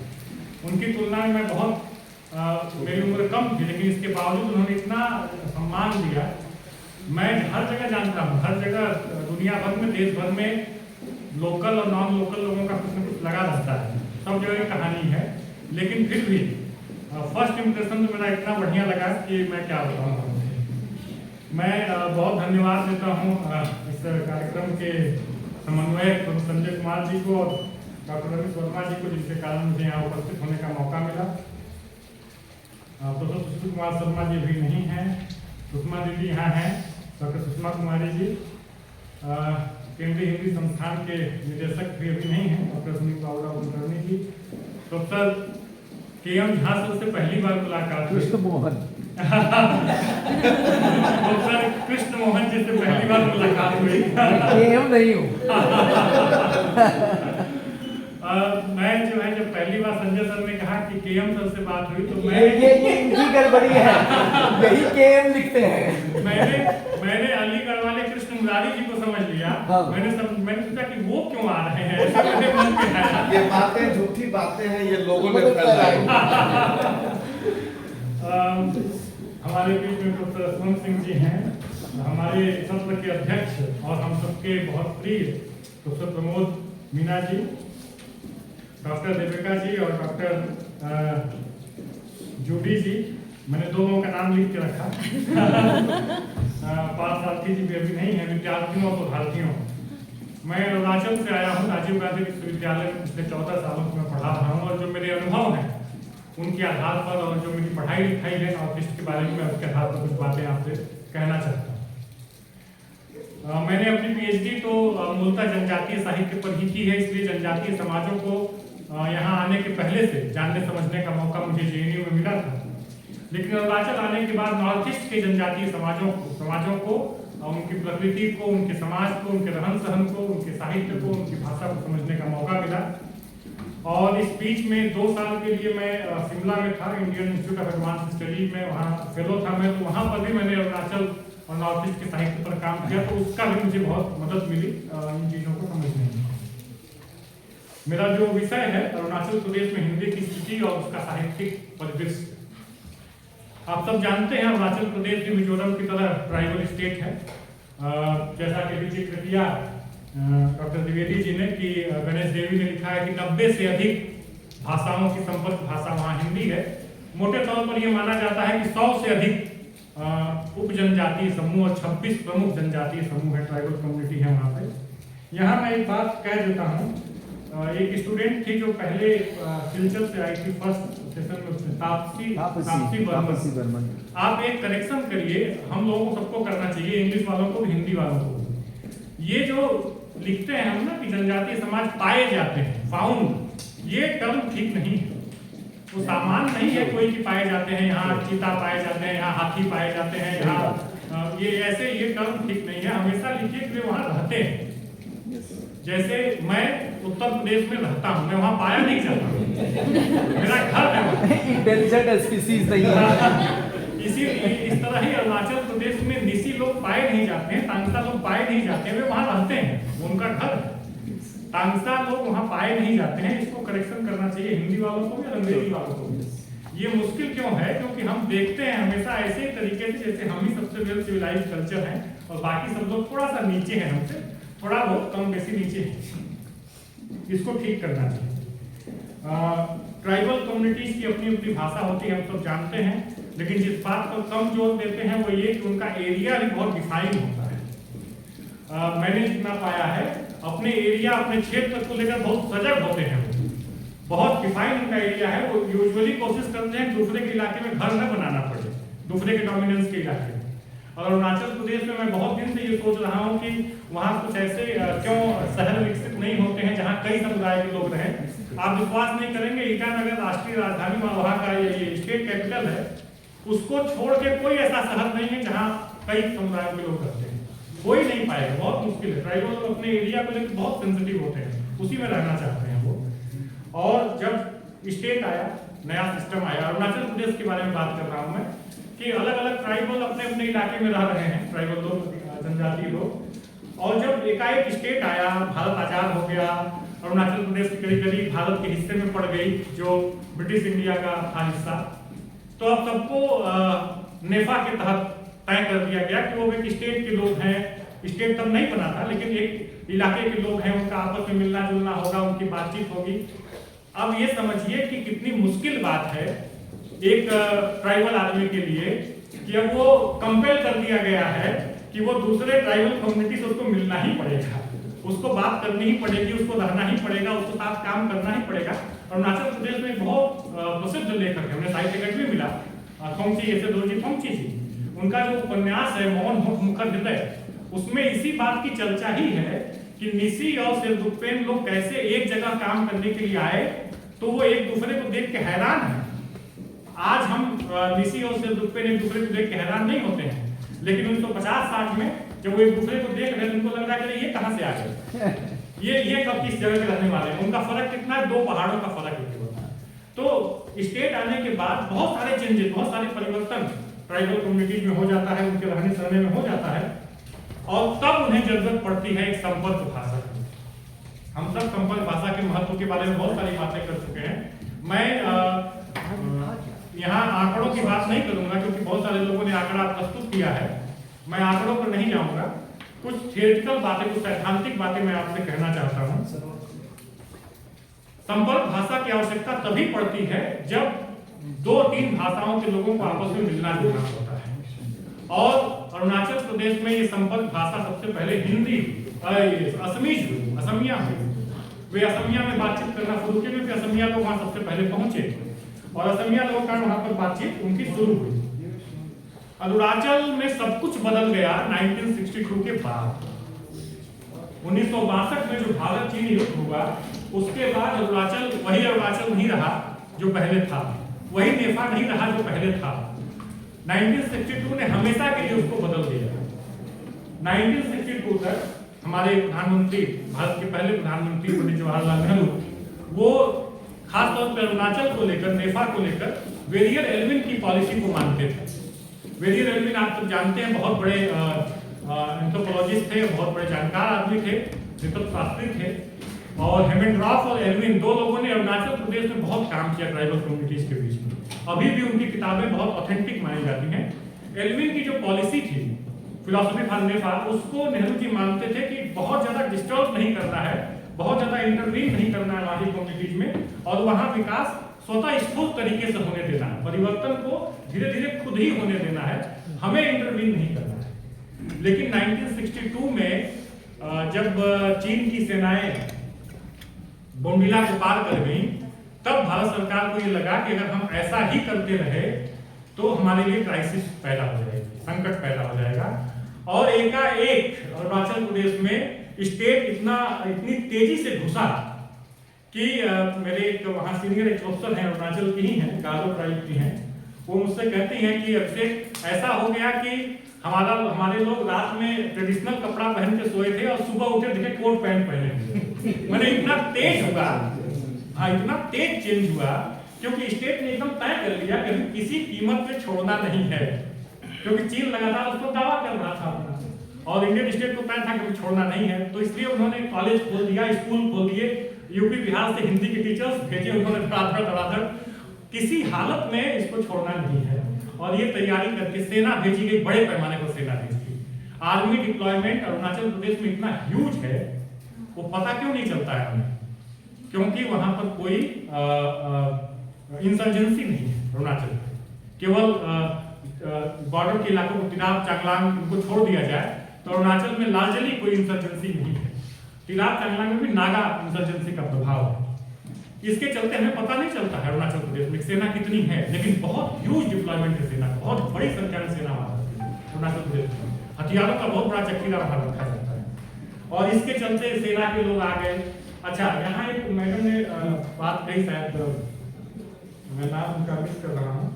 उनकी तुलना में मैं बहुत मेरी उम्र कम थी, लेकिन इसके बावजूद उन्होंने इतना सम्मान दिया। मैं हर जगह जानता हूँ, हर जगह दुनिया भर में, देश भर में लोकल और नॉन लोकल लोगों का कुछ न कुछ लगा रहता है, सब जगह की कहानी है। लेकिन फिर भी फर्स्ट इम्प्रेशन तो मेरा इतना बढ़िया लगा कि मैं क्या बताऊँ। मैं बहुत धन्यवाद देता हूँ इस कार्यक्रम के समन्वयक संजय कुमार जी को और डॉक्टर रमेश वर्मा जी को, जिसके कारण मुझे यहाँ उपस्थित होने का मौका मिला। प्रोफेसर सुशील कुमार शर्मा जी भी नहीं हैं, सुषमा दीदी यहाँ हैं, डॉक्टर सुषमा कुमारी जी, केंद्रीय हिंदी संस्थान के निदेशक भी अभी नहीं हैं, डॉक्टर सुनील पावड़ा कुलकर्णी जी, प्रोफेसर के.एम. झा से पहली बार मुलाकात हुई। कृष्ण मोहन प्रोफेसर कृष्ण मोहन जी से पहली बार मुलाकात हुई। के.एम. नहीं हूँ। मैं जो है जब पहली बार संजय सर ने कहा कि के.एम. सर से बात हुई तो मैं ये इनकी गड़बड़ी है, यही के.एम. लिखते हैं। मैंने अलीगढ़ वाले कृष्ण मुरारी जी को समझ लिया। हाँ। मैंने सोचा कि वो क्यों आ रहे हैं, ऐसा मेरे मन में आया। ये बातें झूठी बातें हैं, ये लोगों ने फैलाई। हमारे बीच में प्रोफेसर रसवंत सिंह जी हैं, हमारे सत्र के अध्यक्ष और हम सबके बहुत प्रिय प्रोफेसर प्रमोद मीना जी, डॉक्टर देविका जी और डॉक्टर जूडी जी। मैंने 2 लोगों का नाम लिख के रखा। पार्थसारथी जी भी अभी नहीं है, विद्यार्थियों और भारतीयों। मैं अरुणाचल से आया हूँ, राजीव गांधी विश्वविद्यालय में पिछले 14 सालों से मैं पढ़ा रहा हूँ और जो मेरे अनुभव हैं उनके आधार पर और जो मेरी पढ़ाई लिखाई है नॉर्थ ईस्ट के बारे में, मैं उसके आधार पर कुछ बातें आपसे कहना चाहता हूँ। मैंने अपनी पीएचडी तो मूलतः जनजातीय साहित्य पर ही की है, इसलिए जनजातीय समाजों को यहाँ आने के पहले से जानने समझने का मौका मुझे जेएनयू में मिला था। लेकिन अरुणाचल आने के बाद नॉर्थ ईस्ट के जनजातीय समाजों को उनकी प्रकृति को, उनके समाज को, उनके रहन सहन को, उनके साहित्य को, उनकी भाषा को समझने का मौका मिला। और इस बीच में 2 साल के लिए मैं शिमला में था, Indian institute of advance studies में वहाँ फेलो था मैं। तो वहाँ पर भी मैंने अरुणाचल और नॉर्थ ईस्ट के साहित्य पर काम किया, तो उसका भी मुझे बहुत मदद मिली इन चीज़ों को समझने में। मेरा जो विषय है अरुणाचल प्रदेश में हिंदी की स्थिति और उसका साहित्यिक परिदृश्य। आप सब जानते हैं अरुणाचल प्रदेश भी मिजोरम की तरह ट्राइबल स्टेट है। जैसा कि अभी जिक्र किया डॉक्टर द्विवेदी जी ने कि गणेश देवी ने लिखा है कि 90 से अधिक भाषाओं की संपर्क भाषा वहाँ हिंदी है। मोटे तौर पर यह माना जाता है कि 100 से अधिक उप जनजातीय समूह और 26 प्रमुख जनजातीय समूह है, ट्राइबल कम्युनिटी है वहाँ पे। यहाँ मैं एक बात कह देता हूँ, एक स्टूडेंट थी जो पहले सिलचर से आई थी फर्स्ट सेशन में उसने तापसी तापसी बर्मन। आप एक करेक्शन करिए, हम लोगों को सबको करना चाहिए, इंग्लिश वालों को भी हिंदी वालों को भी। ये जो लिखते हैं हम ना कि जनजातीय समाज पाए जाते हैं, फाउंड, ये टर्म ठीक नहीं है। वो सामान नहीं है कोई कि पाए जाते हैं, यहाँ चीता पाए जाते हैं, यहाँ हाथी पाए जाते हैं, यहाँ ये ऐसे, ये टर्म ठीक नहीं है। हमेशा लिखिए कि वे वहाँ रहते हैं। जैसे मैं उत्तर प्रदेश में रहता हूँ, मैं वहाँ पाया नहीं जाता, मेरा घर है वहाँ। इंटेलिजेंट स्पीसीज नहीं है। इसीलिए इस तरह ही अरुणाचल प्रदेश में निसी लोग पाए नहीं जाते हैं, तांगसा लोग पाए नहीं जाते हैं, वे वहाँ रहते हैं, उनका घर है। तांगसा लोग वहाँ पाए नहीं जाते हैं, इसको करेक्शन करना चाहिए हिंदी वालों को भी और अंग्रेजी वालों को भी। ये मुश्किल क्यों है? क्योंकि हम देखते हैं हमेशा ऐसे ही तरीके से जैसे हम ही सबसे वेल सिविलाइज कल्चर हैं और बाकी सब लोग थोड़ा सा नीचे हैं हमसे, थोड़ा बहुत कम बेसी नीचे है। इसको ठीक करना चाहिए। ट्राइबल कम्युनिटीज की अपनी अपनी भाषा होती है, हम सब जानते हैं, लेकिन जिस बात पर कम जोर देते हैं वो ये कि उनका एरिया भी बहुत डिफाइन होता है। मैंने जितना पाया है, अपने एरिया, अपने क्षेत्र को लेकर बहुत सजग होते हैं, बहुत डिफाइन उनका एरिया है। वो यूजुअली कोशिश करते हैं दूसरे के इलाके में घर न बनाना पड़े, दूसरे के डोमिनेंस के इलाके में। और अरुणाचल प्रदेश में मैं बहुत दिन से ये सोच रहा हूँ कि वहाँ कुछ ऐसे क्यों शहर विकसित नहीं होते हैं जहाँ कई समुदाय के लोग रहें। आप विश्वास नहीं करेंगे, ईटानगर राष्ट्रीय राजधानी वहाँ का ये स्टेट कैपिटल है, उसको छोड़ के कोई ऐसा शहर नहीं है जहाँ कई समुदायों के लोग रहते हैं, कोई नहीं पाएगा, बहुत मुश्किल है। ट्राइबल लोग अपने एरिया को लेकर बहुत सेंसिटिव होते हैं, उसी में रहना चाहते हैं वो। और जब स्टेट आया, नया सिस्टम आया, अरुणाचल प्रदेश के बारे में बात कर रहा हूँ मैं, कि अलग अलग ट्राइबल अपने अपने इलाके में रह रहे हैं, ट्राइबल लोग, जनजातीय लोग। और जब एकाएक स्टेट आया, भारत आजाद हो गया, अरुणाचल प्रदेश की करीब करीब भारत के हिस्से में पड़ गई, जो ब्रिटिश इंडिया का था हिस्सा, तो अब सबको नेफा के तहत तय कर दिया गया कि वो एक स्टेट के लोग हैं। स्टेट तब नहीं बना था, लेकिन एक इलाके के लोग हैं, उनका आपस में मिलना जुलना होगा, उनकी बातचीत होगी। अब ये समझिए कि कितनी मुश्किल बात है एक ट्राइबल आदमी के लिए कि अब वो कंपेल कर दिया गया है कि वो दूसरे ट्राइबल कम्युनिटी से उसको मिलना ही पड़ेगा, उसको बात करनी ही पड़ेगी, उसको रहना ही पड़ेगा, उसको साथ काम करना ही पड़ेगा। अरुणाचल प्रदेश में बहुत प्रसिद्ध लेखक है, उन्हें साहित्य अकादमी मिला, थोंगची ऐसे दोरजी थोंगची जी, उनका जो उपन्यास है मौन होठ मुखर हृदय, उसमें इसी बात की चर्चा ही है कि निसी और शेरदुकपेन लोग कैसे एक जगह काम करने के लिए आए, तो वो एक दूसरे को देख के हैरान है। आज हम निसी और शेरदुकपेन एक दूसरे को देख के हैरान नहीं होते हैं, लेकिन 1950-60 में जब वो एक दूसरे को देख रहे थे, उनको लग रहा है कि ये कहाँ से आ गए, ये कब किस जगह के रहने वाले हैं। उनका फर्क कितना है, 2 पहाड़ों का फर्क है। तो स्टेट आने के बाद बहुत सारे चेंजेस, बहुत सारे परिवर्तन ट्राइबल कम्युनिटीज में हो जाता है, उनके रहने सहने में हो जाता है, और तब उन्हें जरूरत पड़ती है एक संपर्क भाषा की। हम सब संपर्क भाषा के महत्व के बारे में बहुत सारी बातें कर चुके हैं। मैं यहाँ आंकड़ों की बात नहीं करूंगा क्योंकि बहुत सारे लोगों ने आंकड़ा प्रस्तुत किया है, मैं आंकड़ों पर नहीं जाऊंगा। कुछ थियोरेटिकल बातें, कुछ सैद्धांतिक बातें मैं आपसे कहना चाहता हूँ। संपर्क भाषा की आवश्यकता तभी पड़ती है जब 2-3 भाषाओं के लोगों को आपस में मिलना जुलना होता है, और अरुणाचल प्रदेश में ये संपर्क भाषा सबसे पहले हिंदी, असमिया हुई। वे असमिया में बातचीत करना शुरू किए क्योंकि असमिया लोग वहां सबसे पहले पहुंचे और असमिया लोगों का वहां पर बातचीत उनकी शुरू हुई। अरुणाचल में सब कुछ बदल गया 1962 के बाद। 1962 में जो भारत चीन युद्ध हुआ, उसके बाद अरुणाचल वही अरुणाचल नहीं रहा जो पहले था, वही नेफा नहीं रहा जो पहले था। 1962 ने हमेशा के लिए उसको बदल दिया। 1962 तक हमारे प्रधानमंत्री, भारत के पहले प्रधानमंत्री पंडित जवाहरलाल नेहरू, वो खासतौर पर अरुणाचल को लेकर, नेफा को लेकर वेरियर एल्विन की पॉलिसी को मानते थे। वेरियर एल्विन आप तो जानते हैं, बहुत बड़े एंथ्रोपोलॉजिस्ट थे, बहुत बड़े जानकार आदमी थे, नृतत्वशास्त्री थे, और हेमेंड्रॉफ और एल्विन 2 लोगों ने अरुणाचल प्रदेश में बहुत काम किया ट्राइबल कम्युनिटीज के बीच में। अभी भी उनकी किताबें बहुत ऑथेंटिक मानी जाती हैं। एल्विन की जो पॉलिसी थी, फिलॉसफी फॉर नेफा, उसको नेहरू जी मानते थे कि बहुत ज्यादा डिस्टर्ब नहीं करना है, बहुत ज्यादा इंटरवीन नहीं करना है वहां की कम्युनिटीज में, और वहां विकास स्वतः स्फूर्त तरीके से होने देना है, परिवर्तन को धीरे धीरे खुद ही होने देना है, हमें इंटरवीन नहीं करना है। लेकिन 1962 में जब चीन की सेनाएं बोमडिला को पार कर गई, तब भारत सरकार को ये लगा कि अगर हम ऐसा ही करते रहे तो हमारे लिए क्राइसिस पैदा हो जाएगी, संकट पैदा हो जाएगा। और एकाएक अरुणाचल प्रदेश में स्टेट इतनी तेजी से घुसा कि मेरे एक वहाँ सीनियर एक प्रोफेसर हैं, अरुणाचल की ही हैं, गालो ट्राइब की हैं, वो मुझसे कहती हैं कि अभिषेक ऐसा हो गया कि हमारे लोग रात में ट्रेडिशनल कपड़ा पहन के सोए थे और सुबह उठे देखे कोट पैंट पहने हुए। मैंने इतना तेज हुआ, हाँ इतना तेज चेंज हुआ, क्योंकि स्टेट ने एकदम तय कर लिया कि किसी कीमत पे छोड़ना नहीं है, क्योंकि चीन लगातार उसको दावा कर रहा था अपना, और इंडियन स्टेट को तय था कि छोड़ना नहीं है। तो इसलिए उन्होंने कॉलेज खोल दिया, स्कूल खोल दिए, यूपी बिहार से हिंदी के टीचर्स भेजे उन्होंने धड़ाधड़, किसी हालत में इसको छोड़ना नहीं है। और ये तैयारी करके सेना भेजी गई, बड़े पैमाने पर सेना भेजी गई। आर्मी डिप्लॉयमेंट अरुणाचल प्रदेश में इतना ह्यूज है, वो पता क्यों नहीं चलता है हमें, क्योंकि वहां पर कोई इंसर्जेंसी नहीं है अरुणाचल में। केवल बॉर्डर के इलाकों को तिराप चांगलांग उनको छोड़ दिया जाए तो अरुणाचल में लार्जली कोई इंसर्जेंसी नहीं है। तिराप चांगलांग में भी नागा इंसर्जेंसी का प्रभाव है। इसके चलते हमें पता नहीं चलता है अरुणाचल प्रदेश में सेना कितनी है, लेकिन बहुत ह्यूज डिप्लॉयमेंट है सेना, बहुत बड़ी संख्या में सेना अरुणाचल प्रदेश में, हथियारों का बहुत बड़ा जखीरा वहां रखा जाता है। और इसके चलते सेना के लोग आ गए। अच्छा, यहाँ एक मैडम ने बात कही, शायद मैं नाम उनका मिस कर रहा हूँ,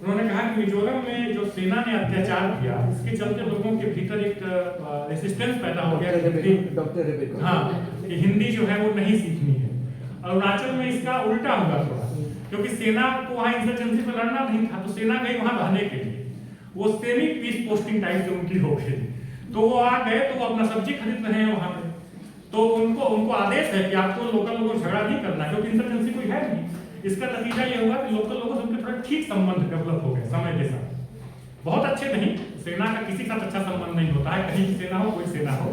उन्होंने कहा कि मिजोरम में जो सेना ने अत्याचार किया, इसके चलते लोगों के भीतर एक रेसिस्टेंस पैदा हो गया डॉक्टर हाँ कि हिंदी जो है वो नहीं सीखनी है। अरुणाचल में इसका उल्टा हुआ थोड़ा, क्योंकि सेना को वहाँ इंसर्जेंसी पर लड़ना नहीं था, तो सेना गई वहाँ रहने के लिए, वो सेमी पीस पोस्टिंग टाइप से उनकी हो गई। तो वो आ गए तो वो अपना सब्जी खरीद रहे हैं वहाँ पे, तो उनको आदेश है कि आपको लोकल लोगों से झगड़ा नहीं करना, क्योंकि इंसर्जेंसी कोई है नहीं। इसका नतीजा ये हुआ कि लोकल लोगों से उनके थोड़ा ठीक संबंध डेवलप हो गए समय के साथ। बहुत अच्छे नहीं, सेना का किसी के साथ अच्छा संबंध नहीं होता है, कहीं सेना हो कोई सेना हो,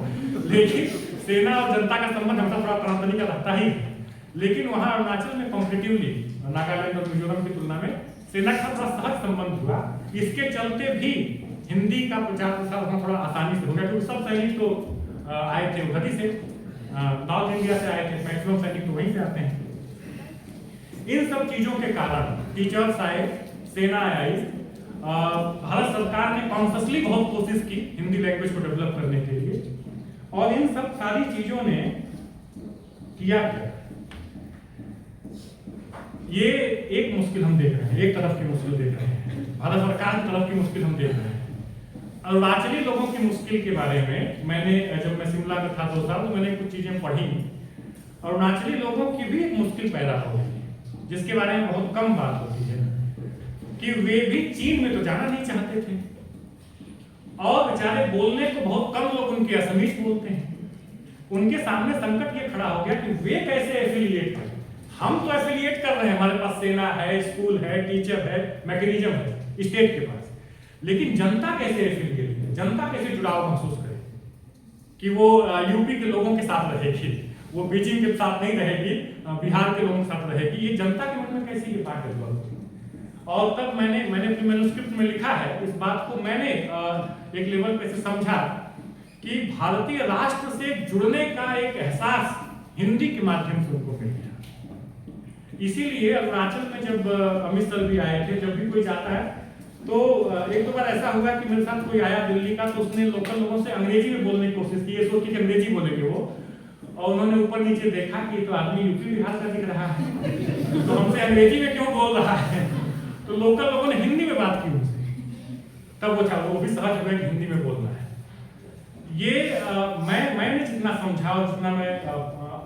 लेकिन सेना और जनता का संबंध हमेशा थोड़ा तनातनी का रहता ही। लेकिन वहाँ अरुणाचल में कॉम्पिटिटिवली नागालैंड और मिजोरम की तुलना में सेना का थोड़ा सहज संबंध हुआ। इसके चलते भी हिंदी का प्रचार प्रसार वहाँ थोड़ा आसानी से हो गया, क्योंकि सब सैनिक तो आए थे उधर से, नॉर्थ इंडिया से आए थे, मैक्सिमम सैनिक तो वहीं से आते हैं। इन सब चीजों के कारण टीचर्स आए, सेना आई, भारत सरकार ने कॉन्शियसली बहुत कोशिश की हिंदी लैंग्वेज को डेवलप करने के लिए, और इन सब सारी चीजों ने किया क्या, ये एक मुश्किल हम देख रहे हैं, एक तरफ की मुश्किल देख रहे हैं, भारत सरकार की तरफ की मुश्किल हम देख रहे हैं। अरुणाचली लोगों की मुश्किल के बारे में मैंने, जब मैं शिमला में था 2 साल, तो मैंने कुछ चीजें पढ़ी। अरुणाचली लोगों की भी एक मुश्किल पैदा हो गई, जिसके बारे में बहुत कम बात होती है, कि वे भी चीन में तो जाना नहीं चाहते थे, और बेचारे बोलने को बहुत कम लोग उनके असमीज बोलते हैं। उनके सामने संकट ये खड़ा हो गया कि वे कैसे एफिलिएट करें। हम तो एफिलिएट कर रहे हैं, हमारे पास सेना है, स्कूल है, टीचर है, मैकेनिज्म है स्टेट के पास, लेकिन जनता कैसे एफिलिएट करे, जनता कैसे जुड़ाव महसूस करे कि वो यूपी के लोगों के साथ रहेगी, वो बीजिंग के साथ नहीं रहेगी, बिहार के लोगों के साथ रहेगी, ये जनता के मन में कैसे ये बात डेवलप होती। और तब मैंने अपने मैन्युस्क्रिप्ट में लिखा है, इस बात को मैंने एक लेवल पे से समझा कि भारतीय राष्ट्र से जुड़ने का एक एहसास हिंदी के माध्यम से उनको मिल गया। इसीलिए अरुणाचल में जब अमित सर भी आए थे, जब भी कोई जाता है तो 1-2 बार ऐसा हुआ कि मेरे साथ कोई आया दिल्ली का, तो उसने लोकल लोगों से अंग्रेजी में बोलने की कोशिश की, ये सोच के अंग्रेजी बोलेंगे वो, और उन्होंने ऊपर नीचे देखा कि तो आदमी यूपी बिहार का दिख रहा है, तो हमसे अंग्रेजी में क्यों बोल रहा है। तो लोकल लोगों ने हिंदी में बात की उनसे, तब वो भी सहज हुआ कि हिंदी में बोलना है। ये मैंने जितना समझा और जितना मैं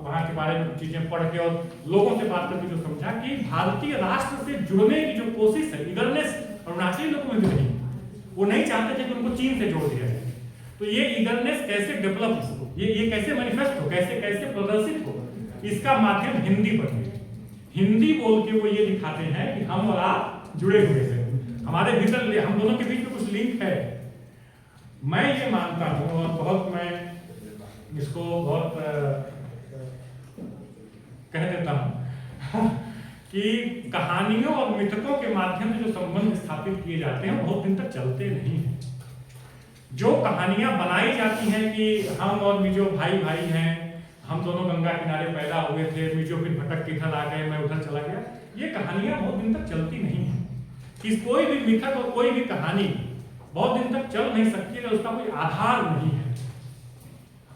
वहाँ के बारे में चीजें पढ़ के और लोगों से बात करके जो समझा कि भारतीय राष्ट्र से जुड़ने की जो कोशिश है, ईगरनेस अरुणाचली लोगों में भी नहीं, वो नहीं चाहते थे कि उनको चीन से जोड़ दिया जाए। तो ये ईगरनेस कैसे डेवलप हो, ये कैसे मैनिफेस्ट हो, कैसे प्रदर्शित हो, इसका माध्यम हिंदी पर है। हिंदी बोल के वो ये दिखाते हैं कि हम और आप जुड़े हुए हैं, हमारे भीतर हम दोनों के बीच में कुछ लिंक है। मैं ये मानता हूँ, और बहुत मैं इसको बहुत कह देता हूँ कि कहानियों और मिथकों के माध्यम से जो संबंध स्थापित किए जाते हैं बहुत दिन तक चलते नहीं हैं। जो कहानियां बनाई जाती हैं कि हम और मिजो भाई भाई हैं, हम दोनों गंगा किनारे पैदा हुए थे, मिजो फिर भटक के इधर आ गए, मैं उधर चला गया, ये कहानियां बहुत दिन तक चलती नहीं है। कि कोई भी मिथक और कोई भी कहानी बहुत दिन तक चल नहीं सकती है, उसका कोई आधार नहीं है।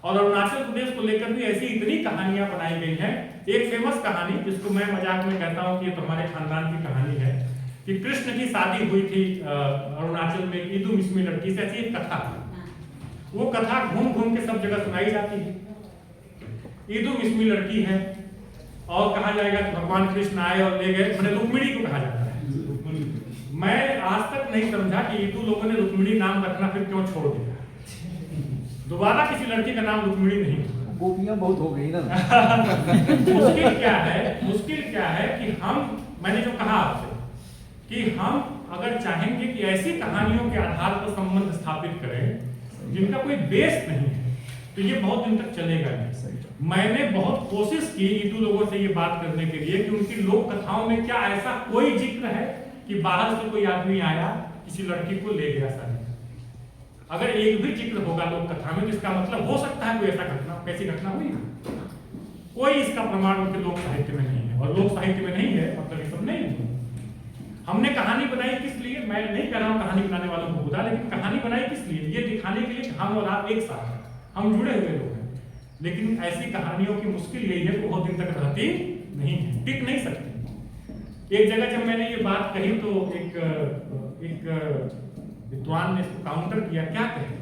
और अरुणाचल प्रदेश को लेकर भी ऐसी इतनी कहानियां बनाई गई हैं। एक फेमस कहानी जिसको मैं मजाक में कहता हूँ कि ये तो हमारे खानदान की कहानी है, कि कृष्ण की शादी हुई थी अरुणाचल में ईदू मिस्मी लड़की से, ऐसी एक कथा थी। वो कथा घूम घूम के सब जगह सुनाई जाती है। ईदू मिस्मी लड़की है और कहा जाएगा कि भगवान कृष्ण आए और ले गए, मैंने रुक्मिणी को कहा जाता है। मैं आज तक नहीं समझा कि ईदू लोगों ने रुक्मिणी नाम रखना फिर क्यों छोड़ दिया। दोबारा किसी लड़की का नाम रुक्मिणी नहीं, गोपियां बहुत हो गई ना। मुश्किल क्या है कि मैंने जो कहा आपसे कि हम अगर चाहेंगे कि ऐसी कहानियों के आधार पर संबंध स्थापित करें जिनका कोई बेस नहीं है, तो ये बहुत दिन तक चलेगा नहीं। मैंने बहुत कोशिश की ईदू लोगों से ये बात करने के लिए कि उनकी लोक कथाओं में क्या ऐसा कोई जिक्र है कि बाहर से कोई आदमी आया किसी लड़की को ले गया शादी। अगर एक भी जिक्र होगा लोक कथा में, जिसका मतलब हो सकता है कोई ऐसा घटना, कैसी घटना हुई, कोई इसका प्रमाण उनके लोक साहित्य में नहीं है। और लोक साहित्य में नहीं है मतलब ये सब नहीं है। हमने कहानी बनाई किस लिए, मैं नहीं कह रहा हूँ कहानी बनाने वालों को बुरा, लेकिन कहानी बनाई किस लिए, ये दिखाने के लिए कि हम और आप एक साथ हैं, हम जुड़े हुए लोग हैं। लेकिन ऐसी कहानियों की मुश्किल यही है कि बहुत दिन तक रहती नहीं है, टिक नहीं सकती। एक जगह जब मैंने ये बात कही तो एक विद्वान ने इसको काउंटर किया, क्या कहे।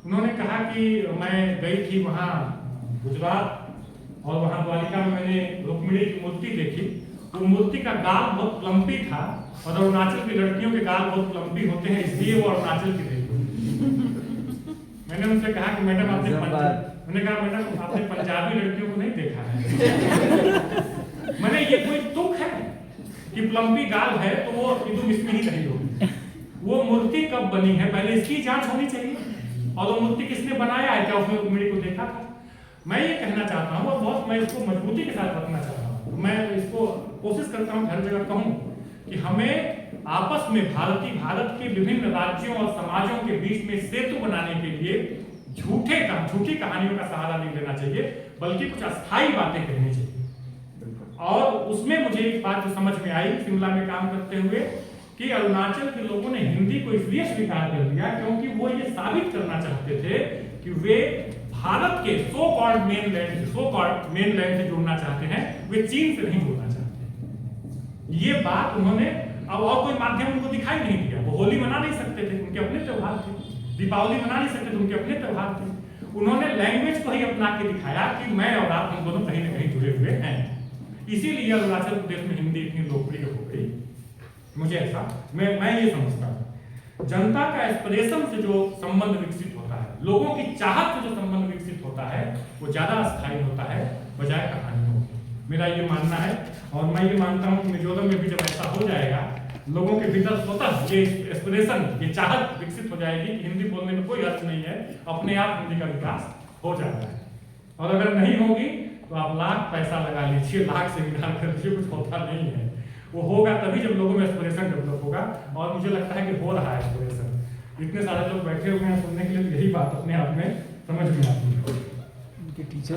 उन्होंने कहा कि मैं गई थी वहाँ गुजरात और वहाँ द्वारिका में मैंने रुक्मिणी की मूर्ति देखी। वो मूर्ति का गाल बहुत प्लम्पी था और अरुणाचल की लड़कियों के गाल बहुत प्लम्पी होते हैं, इसलिए वो अरुणाचल की देखी। मैंने उनसे कहा कि मैडम आपने पंजाबी लड़कियों को नहीं देखा है। मैंने ये कोई तुक है कि प्लम्पी गाल है तो वो ईदू मिस्मी ही कही होगी। वो मूर्ति कब बनी है पहले इसकी जांच होनी चाहिए, और वो मूर्ति किसने बनाया है, क्या उसने रुक्मिणी को देखा था। मैं ये कहना चाहता हूँ और बहुत मैं इसको मजबूती के साथ रखना चाहता हूँ, मैं इसको कोशिश करता हूँ हर जगह कहूँ कि हमें आपस में भारत के विभिन्न राज्यों और समाजों के बीच में सेतु बनाने के लिए झूठी कहानियों का सहारा नहीं लेना चाहिए, बल्कि कुछ अस्थायी बातें कहनी चाहिए। और उसमें मुझे एक बात जो समझ में आई शिमला में काम करते हुए कि अरुणाचल के लोगों ने हिंदी को इसलिए स्वीकार कर लिया क्योंकि वो ये साबित करना चाहते थे कि वे भारत के सो कॉल्ड मेनलैंड से जुड़ना चाहते हैं, वे चीन से नहीं जुड़ना चाहते। ये बात उन्होंने अब और कोई माध्यम उनको दिखाई नहीं दिया। वो होली मना नहीं सकते थे, उनके अपने त्योहार थे, दीपावली मना नहीं सकते थे, उनके अपने त्योहार थे। उन्होंने लैंग्वेज को ही अपना के दिखाया कि मैं और आप हम दोनों कहीं ना कहीं जुड़े हुए हैं। इसीलिए अरुणाचल प्रदेश में हिंदी इतनी लोकप्रिय हो गई। मुझे ऐसा मैं ये समझता हूँ जनता का एस्पिरेशन से जो संबंध विकसित होता है, लोगों की चाहत से जो संबंध विकसित होता है, वो ज्यादा स्थायी होता है बजाय कहानियों के। मेरा ये मानना है और मैं ये मानता हूँ कि मिजोरम में भी जब ऐसा हो जाएगा, लोगों के भीतर स्वतः ये एस्पिरेशन, ये चाहत विकसित हो जाएगी कि हिंदी बोलने में कोई अर्थ नहीं है, अपने आप हिंदी का विकास हो जाता है। और अगर नहीं होगी तो आप लाख पैसा लगा लीजिए, लाख से विधान कर लीजिए, कुछ होता नहीं है। वो होगा तभी जब लोगों में एस्पिरेशन डेवलप होगा, और मुझे लगता है कि हो रहा है एस्पिरेशन। इतने सारे लोग बैठे हुए हैं सुनने के लिए, यही बात अपने आप में समझ में आती है।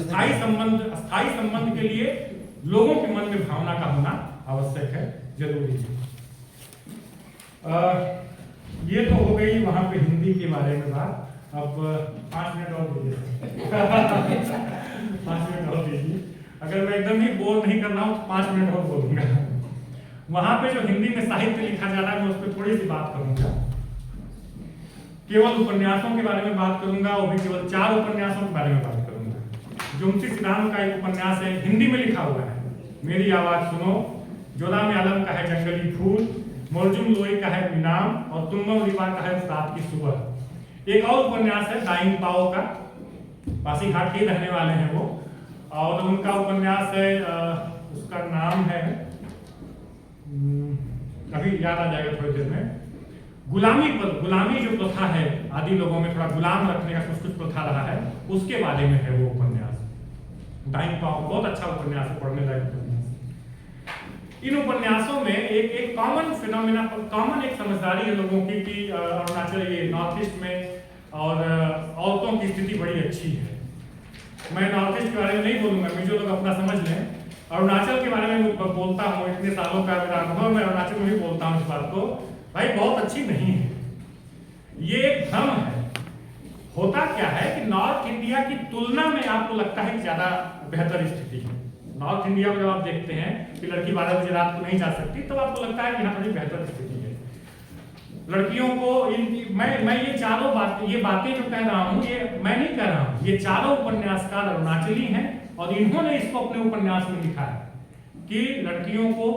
स्थायी संबंध के लिए लोगों के मन में भावना का होना आवश्यक है, जरूरी है। ये तो हो गई वहां पे हिंदी के बारे में बात। अब 5 मिनट और दीजिए 5 मिनट और दीजिए। अगर मैं एकदम ही बोर नहीं कर रहा हूँ तो 5 मिनट और बोलूंगा। वहां पे जो हिंदी में साहित्य लिखा जा रहा है, मैं उस पर थोड़ी सी बात करूंगा। केवल उपन्यासों के बारे में बात करूंगा, वो भी केवल 4 उपन्यासों के बारे में बात करूंगा। जुमसी सिराम का एक उपन्यास है, हिंदी में लिखा हुआ है, मेरी आवाज सुनो। जोला में आलम का है जंगली फूल, मोरजुम लोई का है इनाम, और तुम्बम रिवा का है उस्ताद की सुबह। एक और उपन्यास है दाइन पाओ का, पासीघाट के रहने वाले हैं वो, और उनका उपन्यास है, उसका नाम है, अभी याद आ जाएगा थोड़ी देर में। गुलामी जो प्रथा है, आदि लोगों में थोड़ा गुलाम रखने का कुछ प्रथा रहा है, उसके बारे में है वो उपन्यास। दाइन पाओ बहुत अच्छा उपन्यास है, पढ़ने लायक उपन्यास। इन उपन्यासों में एक कॉमन फिनोमिना, कॉमन एक समझदारी है लोगों की कि अरुणाचल, ये नॉर्थ ईस्ट में और औरतों की स्थिति बड़ी अच्छी है। मैं नॉर्थ ईस्ट के बारे में नहीं बोलूंगा, मिजो लोग अपना समझ लें। अरुणाचल के बारे में बोलता हूँ, इतने सालों का मेरा अनुभव, मैं अरुणाचल में भी बोलता हूँ इस बात को, भाई बहुत अच्छी नहीं है। ये एक भ्रम है। होता क्या है कि नॉर्थ इंडिया की तुलना में आपको लगता है कि ज्यादा बेहतर स्थिति है। नॉर्थ इंडिया में जब आप देखते हैं कि लड़की 12 बजे रात को नहीं जा सकती, तब आपको लगता है कि यहाँ पर बेहतर स्थिति है। लड़कियों को मैं ये चारों बातें जो कह रहा हूँ, ये मैं नहीं कह रहा हूँ, ये चारों उपन्यासकार अरुणाचली हैं और इन्होंने इसको अपने उपन्यास में लिखा है कि लड़कियों को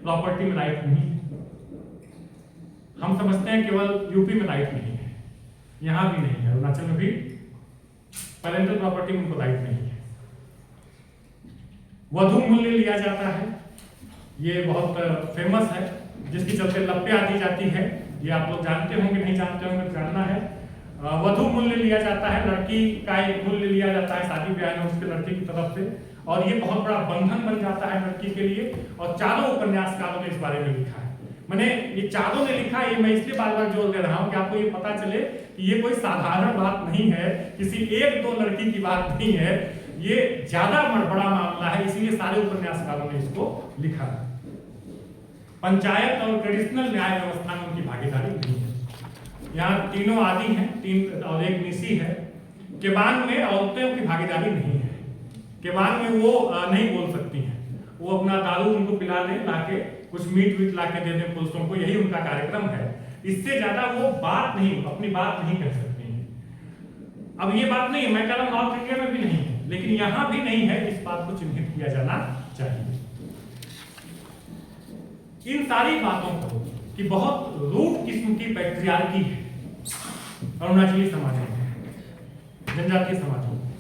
प्रॉपर्टी में राइट नहीं है। हम समझते हैं केवल यूपी में राइट नहीं है, यहाँ भी नहीं है, अरुणाचल में भी पेरेंटल प्रॉपर्टी में उनको राइट नहीं है। वधू मूल्य लिया जाता है, ये बहुत फेमस है, जिसकी चलते लप्पियां दी जाती है। ये आप लोग जानते होंगे, नहीं जानते होंगे तो जानना है। वधू मूल्य लिया जाता है, लड़की का एक मूल्य लिया जाता है शादी ब्याह में उसके लड़की की तरफ से, और ये बहुत बड़ा बंधन बन जाता है लड़की के लिए। और चारों उपन्यासकारों ने इस बारे में लिखा है। मैंने ये चारों ने लिखा है, मैं इसलिए बार बार जोर दे रहा हूँ कि आपको ये पता चले कि ये कोई साधारण बात नहीं है, किसी एक दो लड़की की बात नहीं है, ये ज्यादा बड़ा मामला है, इसीलिए सारे उपन्यासकारों ने इसको लिखा है। पंचायत और ट्रेडिशनल न्याय व्यवस्था में उनकी भागीदारी नहीं है। यहाँ तीनों आदि हैं, 3 और 1 निसी है। केबान में औरतों की भागीदारी नहीं है। केबान में वो नहीं बोल सकती हैं, वो अपना दारू उनको पिला दें, लाके कुछ मीट वीट लाके दे दें पुरुषों को, यही उनका कार्यक्रम है। इससे ज्यादा वो बात नहीं, अपनी बात नहीं कह सकती हैं। अब ये बात नहीं है, मैं कह रहा हूँ नॉर्थ इंडिया में भी नहीं है, लेकिन यहाँ भी नहीं है, इस बात को चिन्हित किया जाना चाहिए। इन सारी बातों को कि बहुत रूट किस्म की पैट्रियार्की है अरुणाचली समाजों में, जनजातीय समाजों में,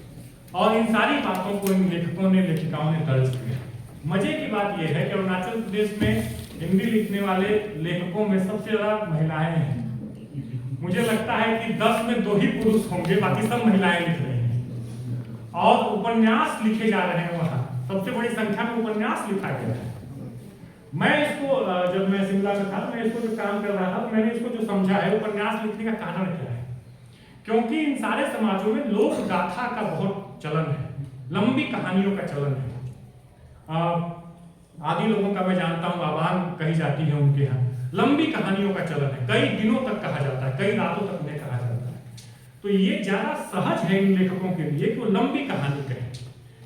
और इन सारी बातों को इन लेखकों ने, लेखिकाओं ने दर्ज किया। मजे की बात यह है कि अरुणाचल प्रदेश में हिंदी लिखने वाले लेखकों में सबसे ज्यादा महिलाएं हैं। मुझे लगता है कि 10 में 2 ही पुरुष होंगे, बाकी सब महिलाएं लिख रही हैं। और उपन्यास लिखे जा रहे हैं, वहां सबसे बड़ी संख्या में उपन्यास लिखा गया है। मैं इसको जब मैं शिमला में था, मैं इसको जो काम कर रहा था, तो मैंने इसको जो समझा है उपन्यास लिखने का कारण क्या है, क्योंकि इन सारे समाजों में लोक गाथा का बहुत चलन है, लंबी कहानियों का चलन है। आदि लोगों का मैं जानता हूँ आवान कही जाती है उनके यहाँ, लंबी कहानियों का चलन है, कई दिनों तक कहा जाता है, कई रातों तक उन्हें कहा जाता है। तो ये ज्यादा सहज है इन लेखकों के लिए कि वो लंबी कहानी कहें,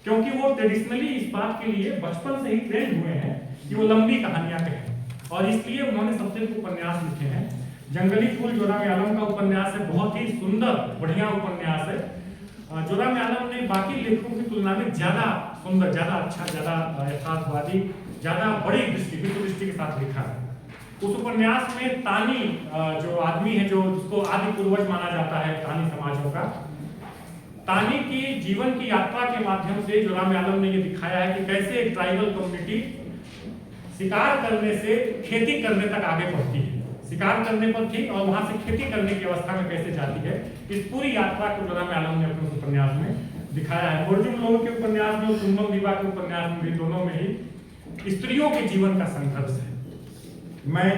क्योंकि वो ट्रेडिशनली इस बात के लिए बचपन से ही ट्रेंड हुए हैं कि वो लंबी कहानियां कहें, और इसलिए उन्होंने सबसे उपन्यास लिखे हैं। जंगली फूल जोरामी आलम का उपन्यास है, बहुत ही सुंदर बढ़िया उपन्यास है। जोरामी आलम ने बाकी लेखकों की तुलना में ज्यादा सुंदर, ज्यादा अच्छा, ज्यादा यथार्थवादी, ज्यादा बड़ी दृष्टि, विश्व दृष्टि के साथ लिखा है। उस उपन्यास में तानी जो आदमी है, जो जिसको आदि पूर्वज माना जाता है तानी समाजों का, तानी की जीवन की यात्रा के माध्यम से जोरामी आलम ने ये दिखाया है कि कैसे एक ट्राइबल कम्युनिटी शिकार करने से खेती करने तक आगे बढ़ती है, शिकार करने पर थी और वहां से खेती करने की अवस्था में कैसे जाती है। इस पूरी यात्रा को जोरामी आलम ने अपने उपन्यास में दिखाया है। मोरजुम लोगों के उपन्यास में, कुंभम दीवा के उपन्यास में भी, दोनों में ही स्त्रियों के जीवन का संघर्ष है। मैं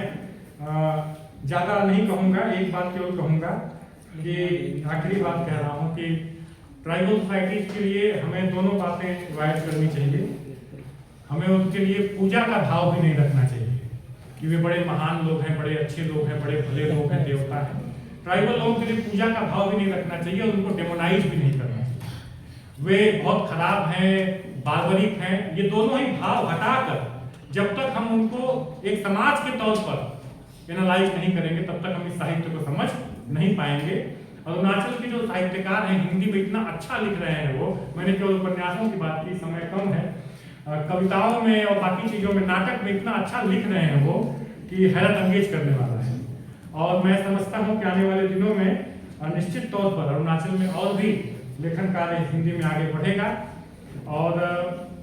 ज्यादा नहीं कहूंगा, एक बात केवल कहूंगा कि आखिरी बात कह रहा हूं कि ट्राइबल सोसाइटीज के लिए हमें दोनों बातें रिवाइज करनी चाहिए। हमें उनके लिए पूजा का भाव भी नहीं रखना चाहिए कि वे बड़े महान लोग हैं, बड़े अच्छे लोग हैं, बड़े भले लोग हैं, देवता हैं। ट्राइबल लोगों के लिए पूजा का भाव भी नहीं रखना चाहिए और उनको डेमोनाइज भी नहीं करना चाहिए। वे बहुत खराब हैं, बार्बरिक हैं, ये दोनों ही भाव हटाकर जब तक हम उनको एक समाज के तौर पर एनालाइज नहीं करेंगे, तब तक हम इस साहित्य को समझ नहीं पाएंगे। अरुणाचल के जो साहित्यकार हैं, हिंदी में इतना अच्छा लिख रहे हैं वो, मैंने केवल उपन्यासों की बात की, समय कम है, कविताओं में और बाकी चीजों में, नाटक में इतना अच्छा लिख रहे हैं वो कि हैरत अंगेज करने वाला है। और मैं समझता हूँ कि आने वाले दिनों में निश्चित तौर पर अरुणाचल में और भी लेखन कार्य हिंदी में आगे बढ़ेगा, और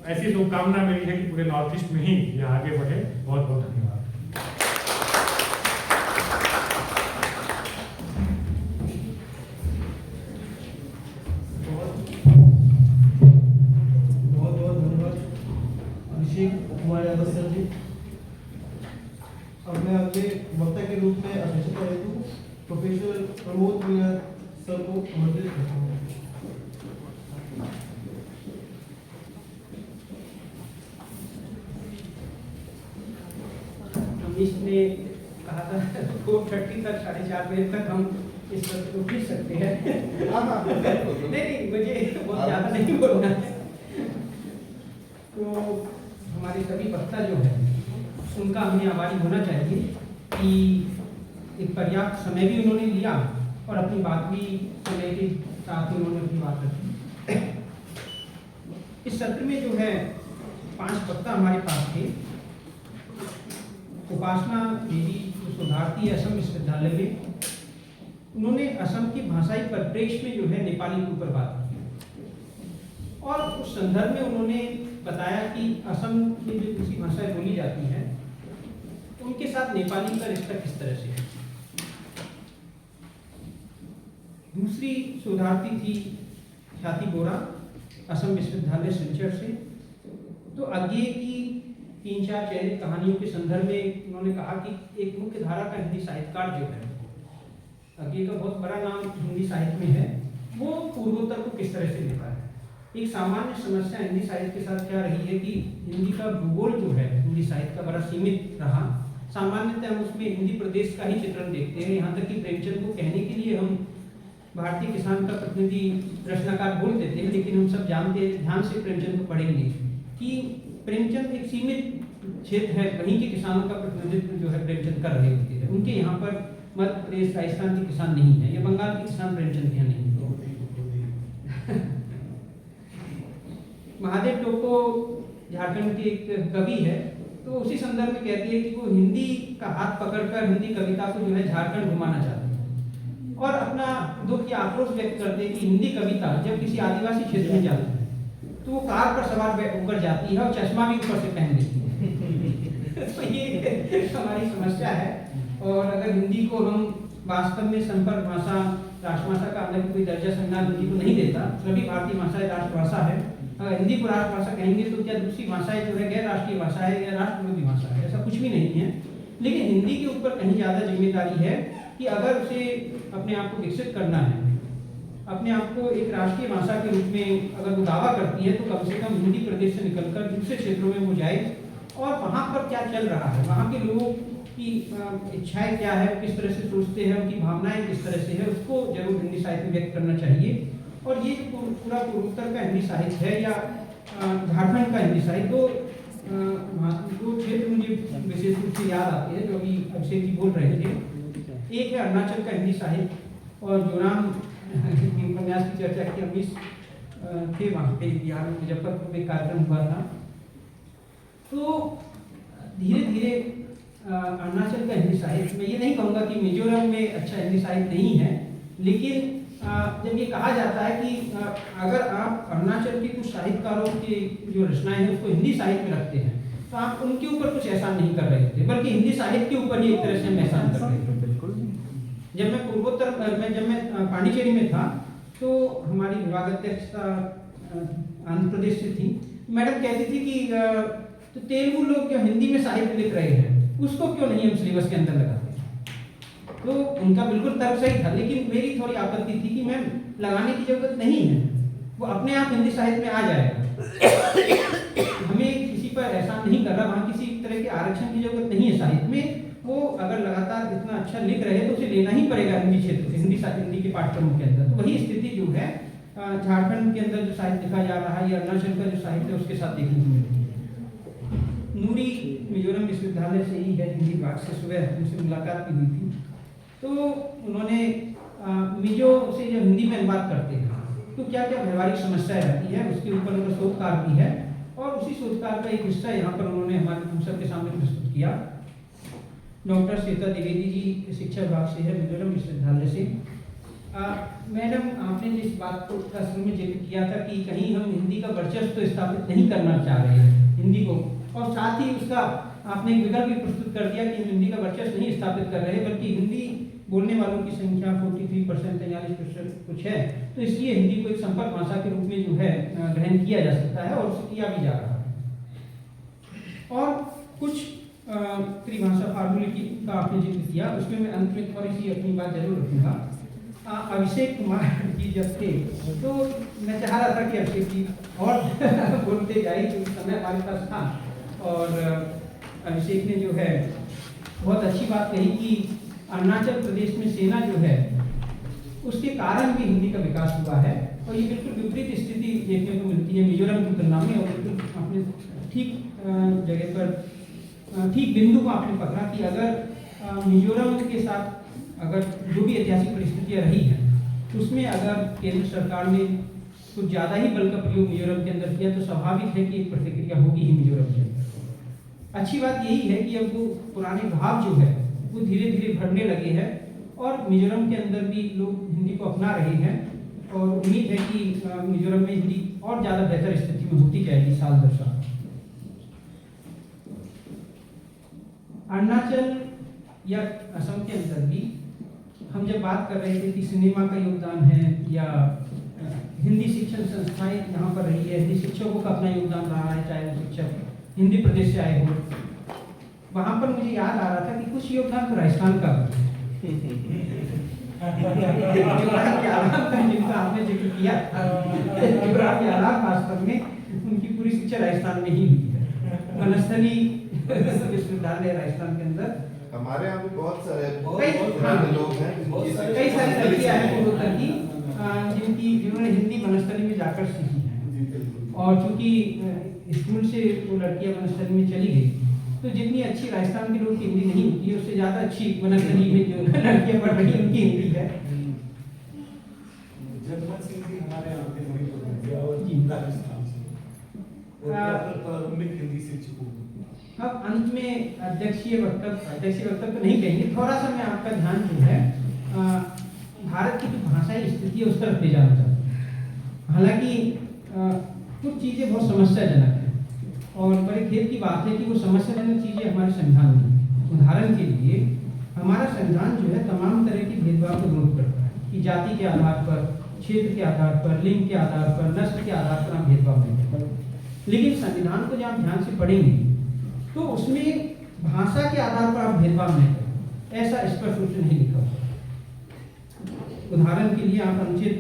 ऐसी शुभकामना मेरी है कि पूरे नॉर्थ ईस्ट में ही यह आगे बढ़े। बहुत बहुत धन्यवाद। कुमार यादव सर जी, अब मैं अगले वक्ता के रूप में अध्यक्षता हेतु प्रोफेसर प्रमोद मीना सर को आमंत्रित करता हूँ। 4:30 तक 4:30 बजे तक हम इस सत्र को खींच सकते हैं। नहीं, मुझे बहुत ज़्यादा नहीं बोलना है। तो हमारे सभी वक्ता जो है उनका हमें आभारी होना चाहिए कि एक पर्याप्त समय भी उन्होंने लिया और अपनी बात भी समय के साथ ही उन्होंने अपनी बात रखी। इस सत्र में जो है 5 वक्ता हमारे पास थे। उपासना देवी सुधारती असम विश्वविद्यालय में, उन्होंने असम की भाषाई परिप्रेक्ष्य में जो है नेपाली के ऊपर बात की और उस संदर्भ में उन्होंने बताया कि असम में जो दूसरी भाषाएं बोली जाती हैं उनके साथ नेपाली का रिश्ता किस तरह से है। दूसरी शोधार्थी थी ख्याति बोरा, असम विश्वविद्यालय सिलचर से। तो आगे की 3-4 चयनित कहानियों के संदर्भ में उन्होंने कहा कि एक मुख्य धारा का हिंदी साहित्यकार जो है, आगे का बहुत बड़ा नाम हिंदी साहित्य में है, वो पूर्वोत्तर को किस तरह से लेता है। एक सामान्य समस्या हिंदी साहित्य के साथ क्या रही है कि हिंदी का भूगोल जो है हिंदी साहित्य का बड़ा सीमित रहा। सामान्यतः हम उसमें हिंदी प्रदेश का ही चित्रण देखते हैं। यहाँ तक कि प्रेमचंद को कहने के लिए हम भारतीय किसान का प्रतिनिधि रचनाकार बोल देते हैं, लेकिन हम सब जानते हैं, ध्यान से प्रेमचंद को पढ़ेंगे कि प्रेमचंद एक सीमित क्षेत्र है, वहीं के किसानों का प्रतिनिधित्व जो है प्रेमचंद कर रहे होते हैं। उनके यहाँ पर मध्य प्रदेश राजस्थान के किसान नहीं है या बंगाल के किसान प्रेमचंद के यहाँ नहीं। महादेव टोको झारखंड के एक कवि है, तो उसी संदर्भ में कहती है कि वो हिंदी का हाथ पकड़कर हिंदी कविता को जो है झारखंड घुमाना चाहते हैं और अपना दुख या आक्रोश व्यक्त करते हैं कि हिंदी कविता जब किसी आदिवासी क्षेत्र में जाती है तो वो कार पर सवार होकर जाती है और चश्मा भी ऊपर से पहन लेती है। तो ये हमारी समस्या है। और अगर हिंदी को हम वास्तव में संपर्क भाषा, राष्ट्रभाषा का अलग कोई दर्जा संज्ञान हिंदी को नहीं देता, सभी भारतीय भाषाएं राष्ट्रभाषा है। अगर हिंदी को राष्ट्रभाषा कहेंगे तो क्या दूसरी भाषाएं जो है गैर राष्ट्रीय भाषा है या राष्ट्रविरोधी भाषा है? ऐसा कुछ भी नहीं है। लेकिन हिंदी के ऊपर कहीं ज़्यादा जिम्मेदारी है कि अगर उसे अपने आप को विकसित करना है, अपने आप को एक राष्ट्रीय भाषा के रूप में अगर वो दावा करती है, तो कम से कम हिंदी प्रदेश से निकलकर दूसरे क्षेत्रों में वो जाए और वहाँ पर क्या चल रहा है, वहाँ के लोगों की इच्छाएं क्या है, किस तरह से सोचते हैं, उनकी भावनाएं किस तरह से है, उसको जरूर हिंदी साहित्य में व्यक्त करना चाहिए। और ये जो पूरा पूर्वोत्तर का हिंदी साहित्य है या झारखंड का हिंदी साहित्य, दो क्षेत्र मुझे विशेष रूप से याद आते हैं जो अभी अभिषेक जी बोल रहे थे। एक है अरुणाचल का हिंदी साहित्य, और जो नाम उपन्यास की चर्चा की अमीश थे वहाँ पे बिहार में मुजफ्फरपुर में कार्यक्रम हुआ था। तो धीरे धीरे अरुणाचल का हिंदी साहित्य, मैं ये नहीं कहूँगा कि मिजोरम में अच्छा हिंदी साहित्य नहीं है, लेकिन जब ये कहा जाता है कि अगर आप अरुणाचल के कुछ साहित्यकारों की जो रचनाएं हैं उसको हिंदी साहित्य में रखते हैं तो आप उनके ऊपर कुछ एहसान नहीं कर रहे थे, बल्कि हिंदी साहित्य के ऊपर ही एक तरह से हम एहसान कर रहे थे। जब मैं पूर्वोत्तर जब मैं पांडिचेरी में था तो हमारी विभागाध्यक्षता आंध्र प्रदेश से थी। मैडम कहती थी कि तो तेलुगु लोग जो हिंदी में साहित्य लिख रहे हैं उसको क्यों नहीं हम सिलेबस के अंदर लगाते। तो उनका बिल्कुल तर्क सही था, लेकिन मेरी थोड़ी आपत्ति थी कि मैम लगाने की जरूरत नहीं है, वो अपने आप हिंदी साहित्य में आ जाएगा। हमें किसी पर एहसान नहीं कर रहा, वहाँ किसी तरह के आरक्षण की जरूरत नहीं है साहित्य में। वो अगर लगातार इतना अच्छा लिख रहे हैं तो उसे लेना ही पड़ेगा हिंदी क्षेत्र से, हिंदी के पाठ्यक्रमों के अंदर। तो वही स्थिति जो है झारखंड के अंदर जो साहित्य लिखा जा रहा है या अरुणाचल का जो साहित्य है उसके साथ देखने को मिलती है। नूरी मिजोरम विश्वविद्यालय से ही है, हिंदी विभाग से, सुबह उनसे मुलाकात भी हुई थी। तो उन्होंने मिजो से जब हिंदी में अनुवाद करते हैं तो क्या क्या व्यवहारिक समस्याएं रहती है उसके ऊपर उनका शोध कार्य भी है, और उसी शोध कार्य का एक हिस्सा यहाँ पर उन्होंने हमारे हम सबके सामने प्रस्तुत किया। डॉक्टर श्वेता द्विवेदी जी शिक्षा विभाग से है, मिजोरम विश्वविद्यालय से। मैडम, आपने जिस बात को का शुरू में जिक्र किया था कि कहीं हम हिंदी का वर्चस्व तो स्थापित नहीं करना चाह रहे हैं हिंदी को, और साथ ही उसका आपने एक विकल्प भी प्रस्तुत कर दिया कि हिंदी का वर्चस्व नहीं स्थापित कर रहे हैं, बल्कि हिंदी बोलने वालों की संख्या 43%, 43% कुछ है, तो इसलिए हिंदी को एक संपर्क भाषा के रूप में जो है ग्रहण किया जा सकता है और उसे किया भी जा रहा है। और कुछ त्रिभाषा फार्मूले का आपने जिक्र किया, उसमें मैं अंत में थोड़ी सी अपनी बात जरूर रखूंगा। अभिषेक कुमार जी जब थे तो मैं चाह रहा था कि अभिषेक जी और बोलते जाए, क्योंकि समय हमारे पास था। और अभिषेक ने जो है बहुत अच्छी बात कही कि अरुणाचल प्रदेश में सेना जो है उसके कारण भी हिंदी का विकास हुआ है। और ये बिल्कुल विपरीत स्थिति देखने को मिलती है मिजोरम की तुलना में। और बिल्कुल आपने ठीक जगह पर ठीक बिंदु को आपने पकड़ा कि अगर मिजोरम के साथ अगर जो भी ऐतिहासिक परिस्थितियाँ रही हैं उसमें अगर केंद्र सरकार ने कुछ ज़्यादा ही बल का प्रयोग मिजोरम के अंदर किया तो स्वाभाविक है कि एक प्रतिक्रिया होगी ही मिजोरम के अंदर। अच्छी बात यही है कि अब वो पुराने भाव जो है वो धीरे धीरे बढ़ने लगे हैं और मिजोरम के अंदर भी लोग हिंदी को अपना रहे हैं। और उम्मीद है कि मिजोरम में हिंदी और ज़्यादा बेहतर स्थिति में होती जाएगी साल दर साल। अरुणाचल या असम के अंदर भी हम जब बात कर रहे थे कि सिनेमा का योगदान है या हिंदी शिक्षण संस्थाएं यहाँ पर रही है, हिंदी शिक्षकों का अपना योगदान रहा है, चाहे वो शिक्षक हिंदी प्रदेश से आए हो, वहाँ पर मुझे याद आ रहा था कि कुछ योगदान तो राजस्थान का जिनका आपने जिक्र किया वास्तव में उनकी पूरी शिक्षा राजस्थान में ही हुई है। वनस्थली विश्वविद्यालय राजस्थान के अंदर हमारे यहाँ भी बहुत सारे लोग हैं, कई सारी लड़कियां हैं पूर्वोत्तर की जिन्होंने हिंदी वनस्थली में जाकर सीखी है। और चूंकि स्कूल से वो लड़कियां वनस्थली में चली गई तो जितनी अच्छी राजस्थान के लोग की हिंदी नहीं होती है उससे ज्यादा अच्छी वनस्थली में जो लड़कियां पढ़ रही उनकी हिंदी है। जगमत सिंह भी हमारे यहाँ पे वहीं पर हैं और राजस्थान से प्रारंभिक हिंदी शिक्षकों। अब अंत में अध्यक्षीय वक्तव्य तो नहीं कहेंगे, थोड़ा सा मैं आपका ध्यान जो है भारत की जो भाषाई स्थिति है उस तरफ ले जाना चाहता हूँ। हालांकि कुछ चीज़ें बहुत समस्याजनक हैं और बड़े खेद की बात है कि वो समस्याजनक चीज़ें हमारे संविधान में। उदाहरण के लिए हमारा संविधान जो है तमाम तरह के भेदभाव को विरोध करता है कि जाति के आधार पर, क्षेत्र के आधार पर, लिंग के आधार पर, नस्ल के आधार पर आप भेदभाव नहीं करते। लेकिन संविधान को जब आप ध्यान से पढ़ेंगे तो उसमें भाषा के आधार पर आप भेदभाव नहीं करें, ऐसा स्पष्ट रूप से नहीं लिखा हुआ। उदाहरण के लिए आप अनुच्छेद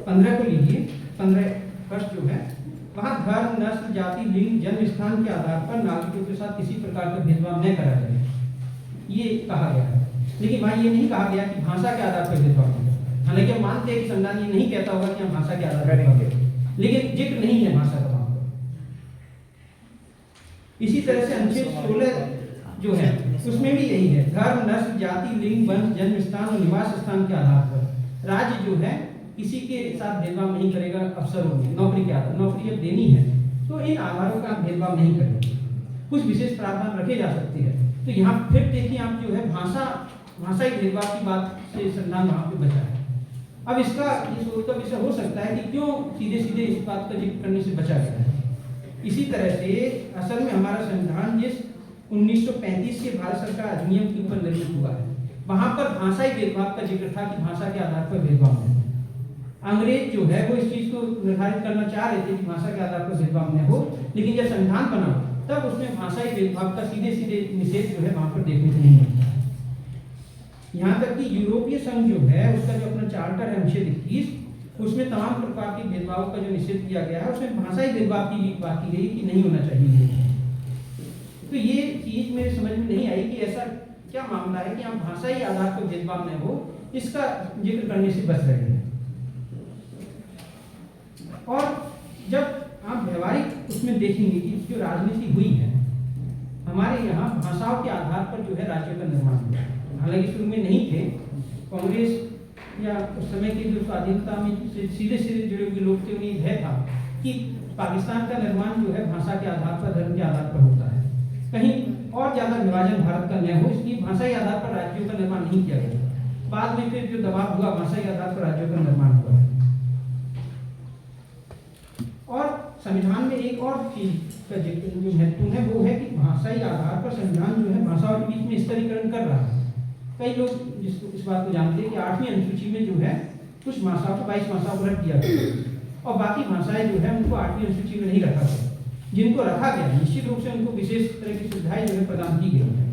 15 को लीजिए, 15 फर्स्ट जो है वहाँ धर्म, नस्ल, जाति, लिंग, जन्म स्थान के आधार पर नागरिकों के साथ किसी प्रकार का भेदभाव न करा जाए, ये कहा गया है। लेकिन वहाँ ये नहीं कहा गया कि भाषा के आधार पर भेदभाव नहीं करना। हालांकि हम मानते हैं कि संविधान ये नहीं कहता होगा कि हम भाषा के आधार पर करेंगे, लेकिन जिक्र नहीं है भाषा का। इसी तरह से अनुच्छेद 16 जो है उसमें भी यही है, धर्म, नस्ल, जाति, लिंग, वंश, जन्म स्थान और निवास स्थान के आधार पर राज्य जो है किसी के साथ भेदभाव नहीं करेगा। अफसरों में नौकरी के आधार, नौकरी जब देनी है तो इन आधारों का भेदभाव नहीं करेंगे। कुछ विशेष प्रावधान रखे जा सकते हैं। तो यहाँ फिर देखिए आप जो है भाषाई भेदभाव की बात से संविधान वहाँ पे बचा है। अब इसका ये सोच का विषय हो सकता है कि क्यों सीधे सीधे इस बात का जिक्र करने से बचा गया है। इसी तरह से असल में हमारा संविधान जिस 1935 के भारत सरकार अधिनियम के ऊपर निर्मित हुआ है वहां पर भाषाई भेदभाव का जिक्र था कि भाषा के आधार पर भेदभाव नहीं। अंग्रेज जो है वो इस चीज को निर्धारित करना चाह रहे थे कि भाषा के आधार पर भेदभाव न हो, लेकिन जब संविधान बना तब उसमें भाषाई भेदभाव का सीधे सीधे निषेध जो है वहां पर देखने को नहीं मिलता। यहाँ तक कि यूरोपीय संघ जो है उसका जो अपना चार्टर है अनुच्छेद 21 उसमें तमाम प्रकार के भेदभाव का जो निषेध किया गया है उसमें भाषाई भेदभाव की बात की गई कि नहीं होना चाहिए। तो ये चीज मेरे समझ में नहीं आई कि ऐसा क्या मामला है कि हम भाषाई आधार पर भेदभाव न हो, इसका जिक्र करने से बच रहे हैं। और जब आप व्यवहारिक उसमें देखेंगे कि जो राजनीति हुई है हमारे यहाँ भाषाओं के आधार पर जो है राज्यों का निर्माण हुआ। हालांकि शुरू में नहीं थे, कांग्रेस या उस समय के जो स्वाधीनता में सीधे सीधे जुड़े हुए लोग थे उन्हें भय था कि पाकिस्तान का निर्माण जो है भाषा के आधार पर, धर्म के आधार पर होता है, कहीं और ज्यादा विभाजन भारत का न हो, इसलिए भाषाई आधार पर राज्यों का निर्माण नहीं किया गया। बाद में फिर जो दबाव हुआ भाषाई आधार पर राज्यों का निर्माण हुआ है। और संविधान में एक और चीज का जिक्र जो महत्वपूर्ण है वो है कि भाषाई आधार पर संविधान जो है भाषाओं के बीच में स्तरीकरण कर रहा है। कई लोग इस बात को जानते हैं कि 8वीं अनुसूची में जो है कुछ भाषाओं को 22 भाषाओं को रख दिया गया और बाकी भाषाएं जो है उनको 8वीं अनुसूची में नहीं रखा गया। जिनको रखा गया निश्चित रूप से उनको विशेष तरह की सुविधाएं जो है प्रदान की गई है।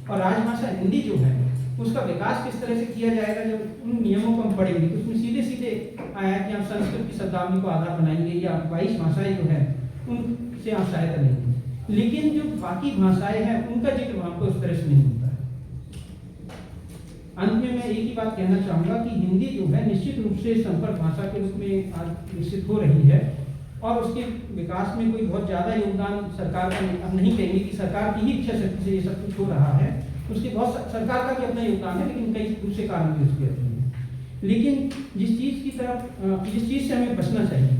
और राजभाषा हिंदी जो है उसका विकास किस तरह से किया जाएगा, जब उन नियमों को हम पढ़ेंगे तो उसमें सीधे सीधे आया कि आप संस्कृत की शब्दावली को आधार बनाएंगे या 22 भाषाएं जो है उनसे आप सहायता लेंगे, लेकिन जो बाकी भाषाएं हैं उनका जिक्र वहां पर उस तरह से नहीं होता है। अंत में मैं एक ही बात कहना चाहूँगा कि हिंदी जो है निश्चित रूप से संपर्क भाषा के रूप में आज विकसित हो रही है और उसके विकास में कोई बहुत ज़्यादा योगदान सरकार का अब नहीं कहेंगे कि सरकार की ही इच्छा शक्ति से ये सब कुछ हो रहा है, उसके बहुत सरकार का भी अपना योगदान है, लेकिन कई दूसरे कारण भी उसके अपने हैं। लेकिन जिस चीज़ से हमें बचना चाहिए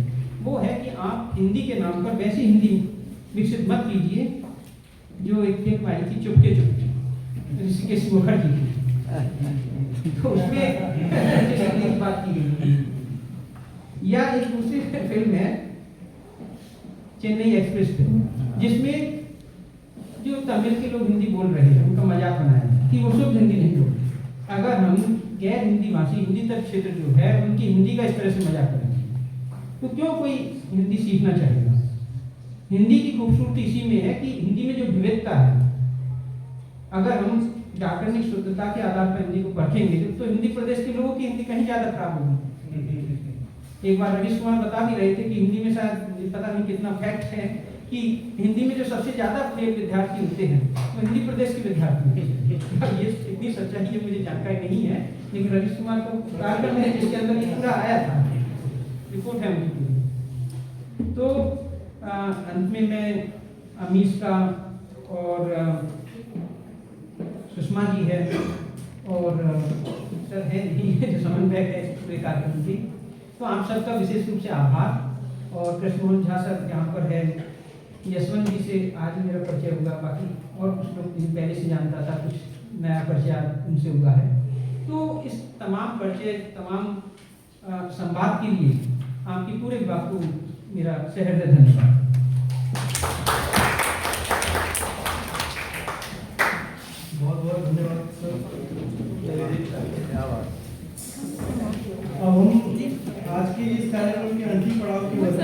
वो है कि आप हिंदी के नाम पर वैसी हिंदी विकसित मत कीजिए जो एक फिल्म आई थी चुपके चुपके ऋषिकेश मुखर्जी की, तो उसमें एक बात की गई, या एक दूसरी फिल्म है चेन्नई एक्सप्रेस फिल्म, जिसमें जो तमिल के लोग हिंदी बोल रहे हैं उनका मजाक बनाया कि वो शुद्ध हिंदी नहीं बोलते। अगर हम गैर हिंदी भाषी हिंदी तक क्षेत्र जो है उनकी हिंदी का इस तरह से मजाक करेंगे तो क्यों कोई हिंदी सीखना चाहेगा? हिंदी की खूबसूरती इसी में है कि हिंदी में जो विविधता है, अगर हम व्याकरणिक शुद्धता के आधार पर हिंदी को परखेंगे तो हिंदी प्रदेश के लोगों की हिंदी कहीं ज़्यादा खराब होगी। एक बार रविश कुमार बता भी रहे थे कि हिंदी में शायद पता नहीं कितना फैक्ट है कि हिंदी में जो सबसे ज़्यादा फेल विद्यार्थी होते हैं वो हिंदी प्रदेश के विद्यार्थी होते हैं। ये इतनी सच्चाई है मुझे जानकारी नहीं है, लेकिन रविश कुमार का कार्यक्रम है जिसके अंदर ये पूरा आया था, रिपोर्ट है उनकी पूरी। तो अंत में मैं अमीश का और सुषमा जी है और सर है नहीं जो समन्वयक है पूरे कार्यक्रम की, तो आप सबका विशेष रूप से आभार। और कृष्णमोहन झा सर यहाँ पर है, यशवंत जी से आज मेरा परिचय हुआ, बाकी और कुछ लोग पहले से जानता था, कुछ नया परिचय उनसे हुआ है। तो इस तमाम परिचय तमाम संवाद के लिए आपकी पूरे विभाग को मेरा सहृदय धन्यवाद। बहुत बहुत धन्यवाद सर। अब हम आज के इस कार्यक्रम के अंतिम पड़ाव की वजह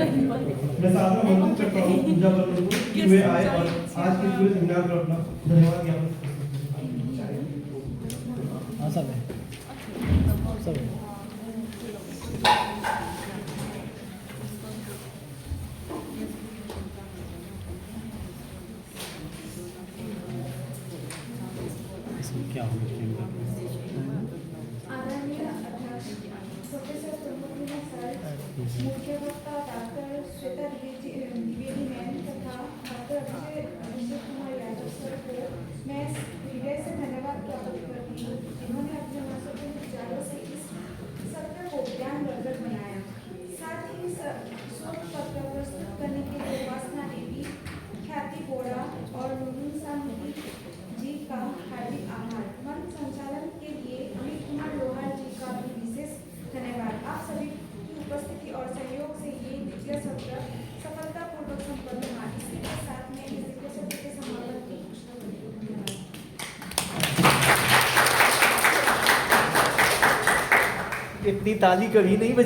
मैं सादर आमंत्रित करता हूँ पूजा वर्मा को कि वे आए और आज के पूरे सेमिनार पर अपना धन्यवाद ज्ञापन क्या हो आदरणीय अध्यक्ष प्रोफेसर तुलमुखिला सर, मुख्य वक्ता डॉक्टर श्वेता द्विवेदी मैम तथा डॉक्टर अभिषेक कुमार यादव सर को मैं हृदय से धन्यवाद ज्ञापित करती हूँ, जिन्होंने अपने महत्वपूर्ण विचारों से इस सत्र को ज्ञानवर्धक बनाया। साथ ही शोध पत्र प्रस्तुत करने के लिए उपासना देवी, ख्याति बोरा और नुरुन्सा जी का हार्दिक आभार। मंच संचालन के लिए अमित कुमार लोहार जी का भी विशेष धन्यवाद। आप सभी की उपस्थिति और सहयोग से ये द्वितीय सत्र सफलतापूर्वक संपन्न हुआ। इसी के साथ में इस द्वितीय सत्र के समापन की घोषणा करती हूँ। इतनी ताली कभी नहीं बजी।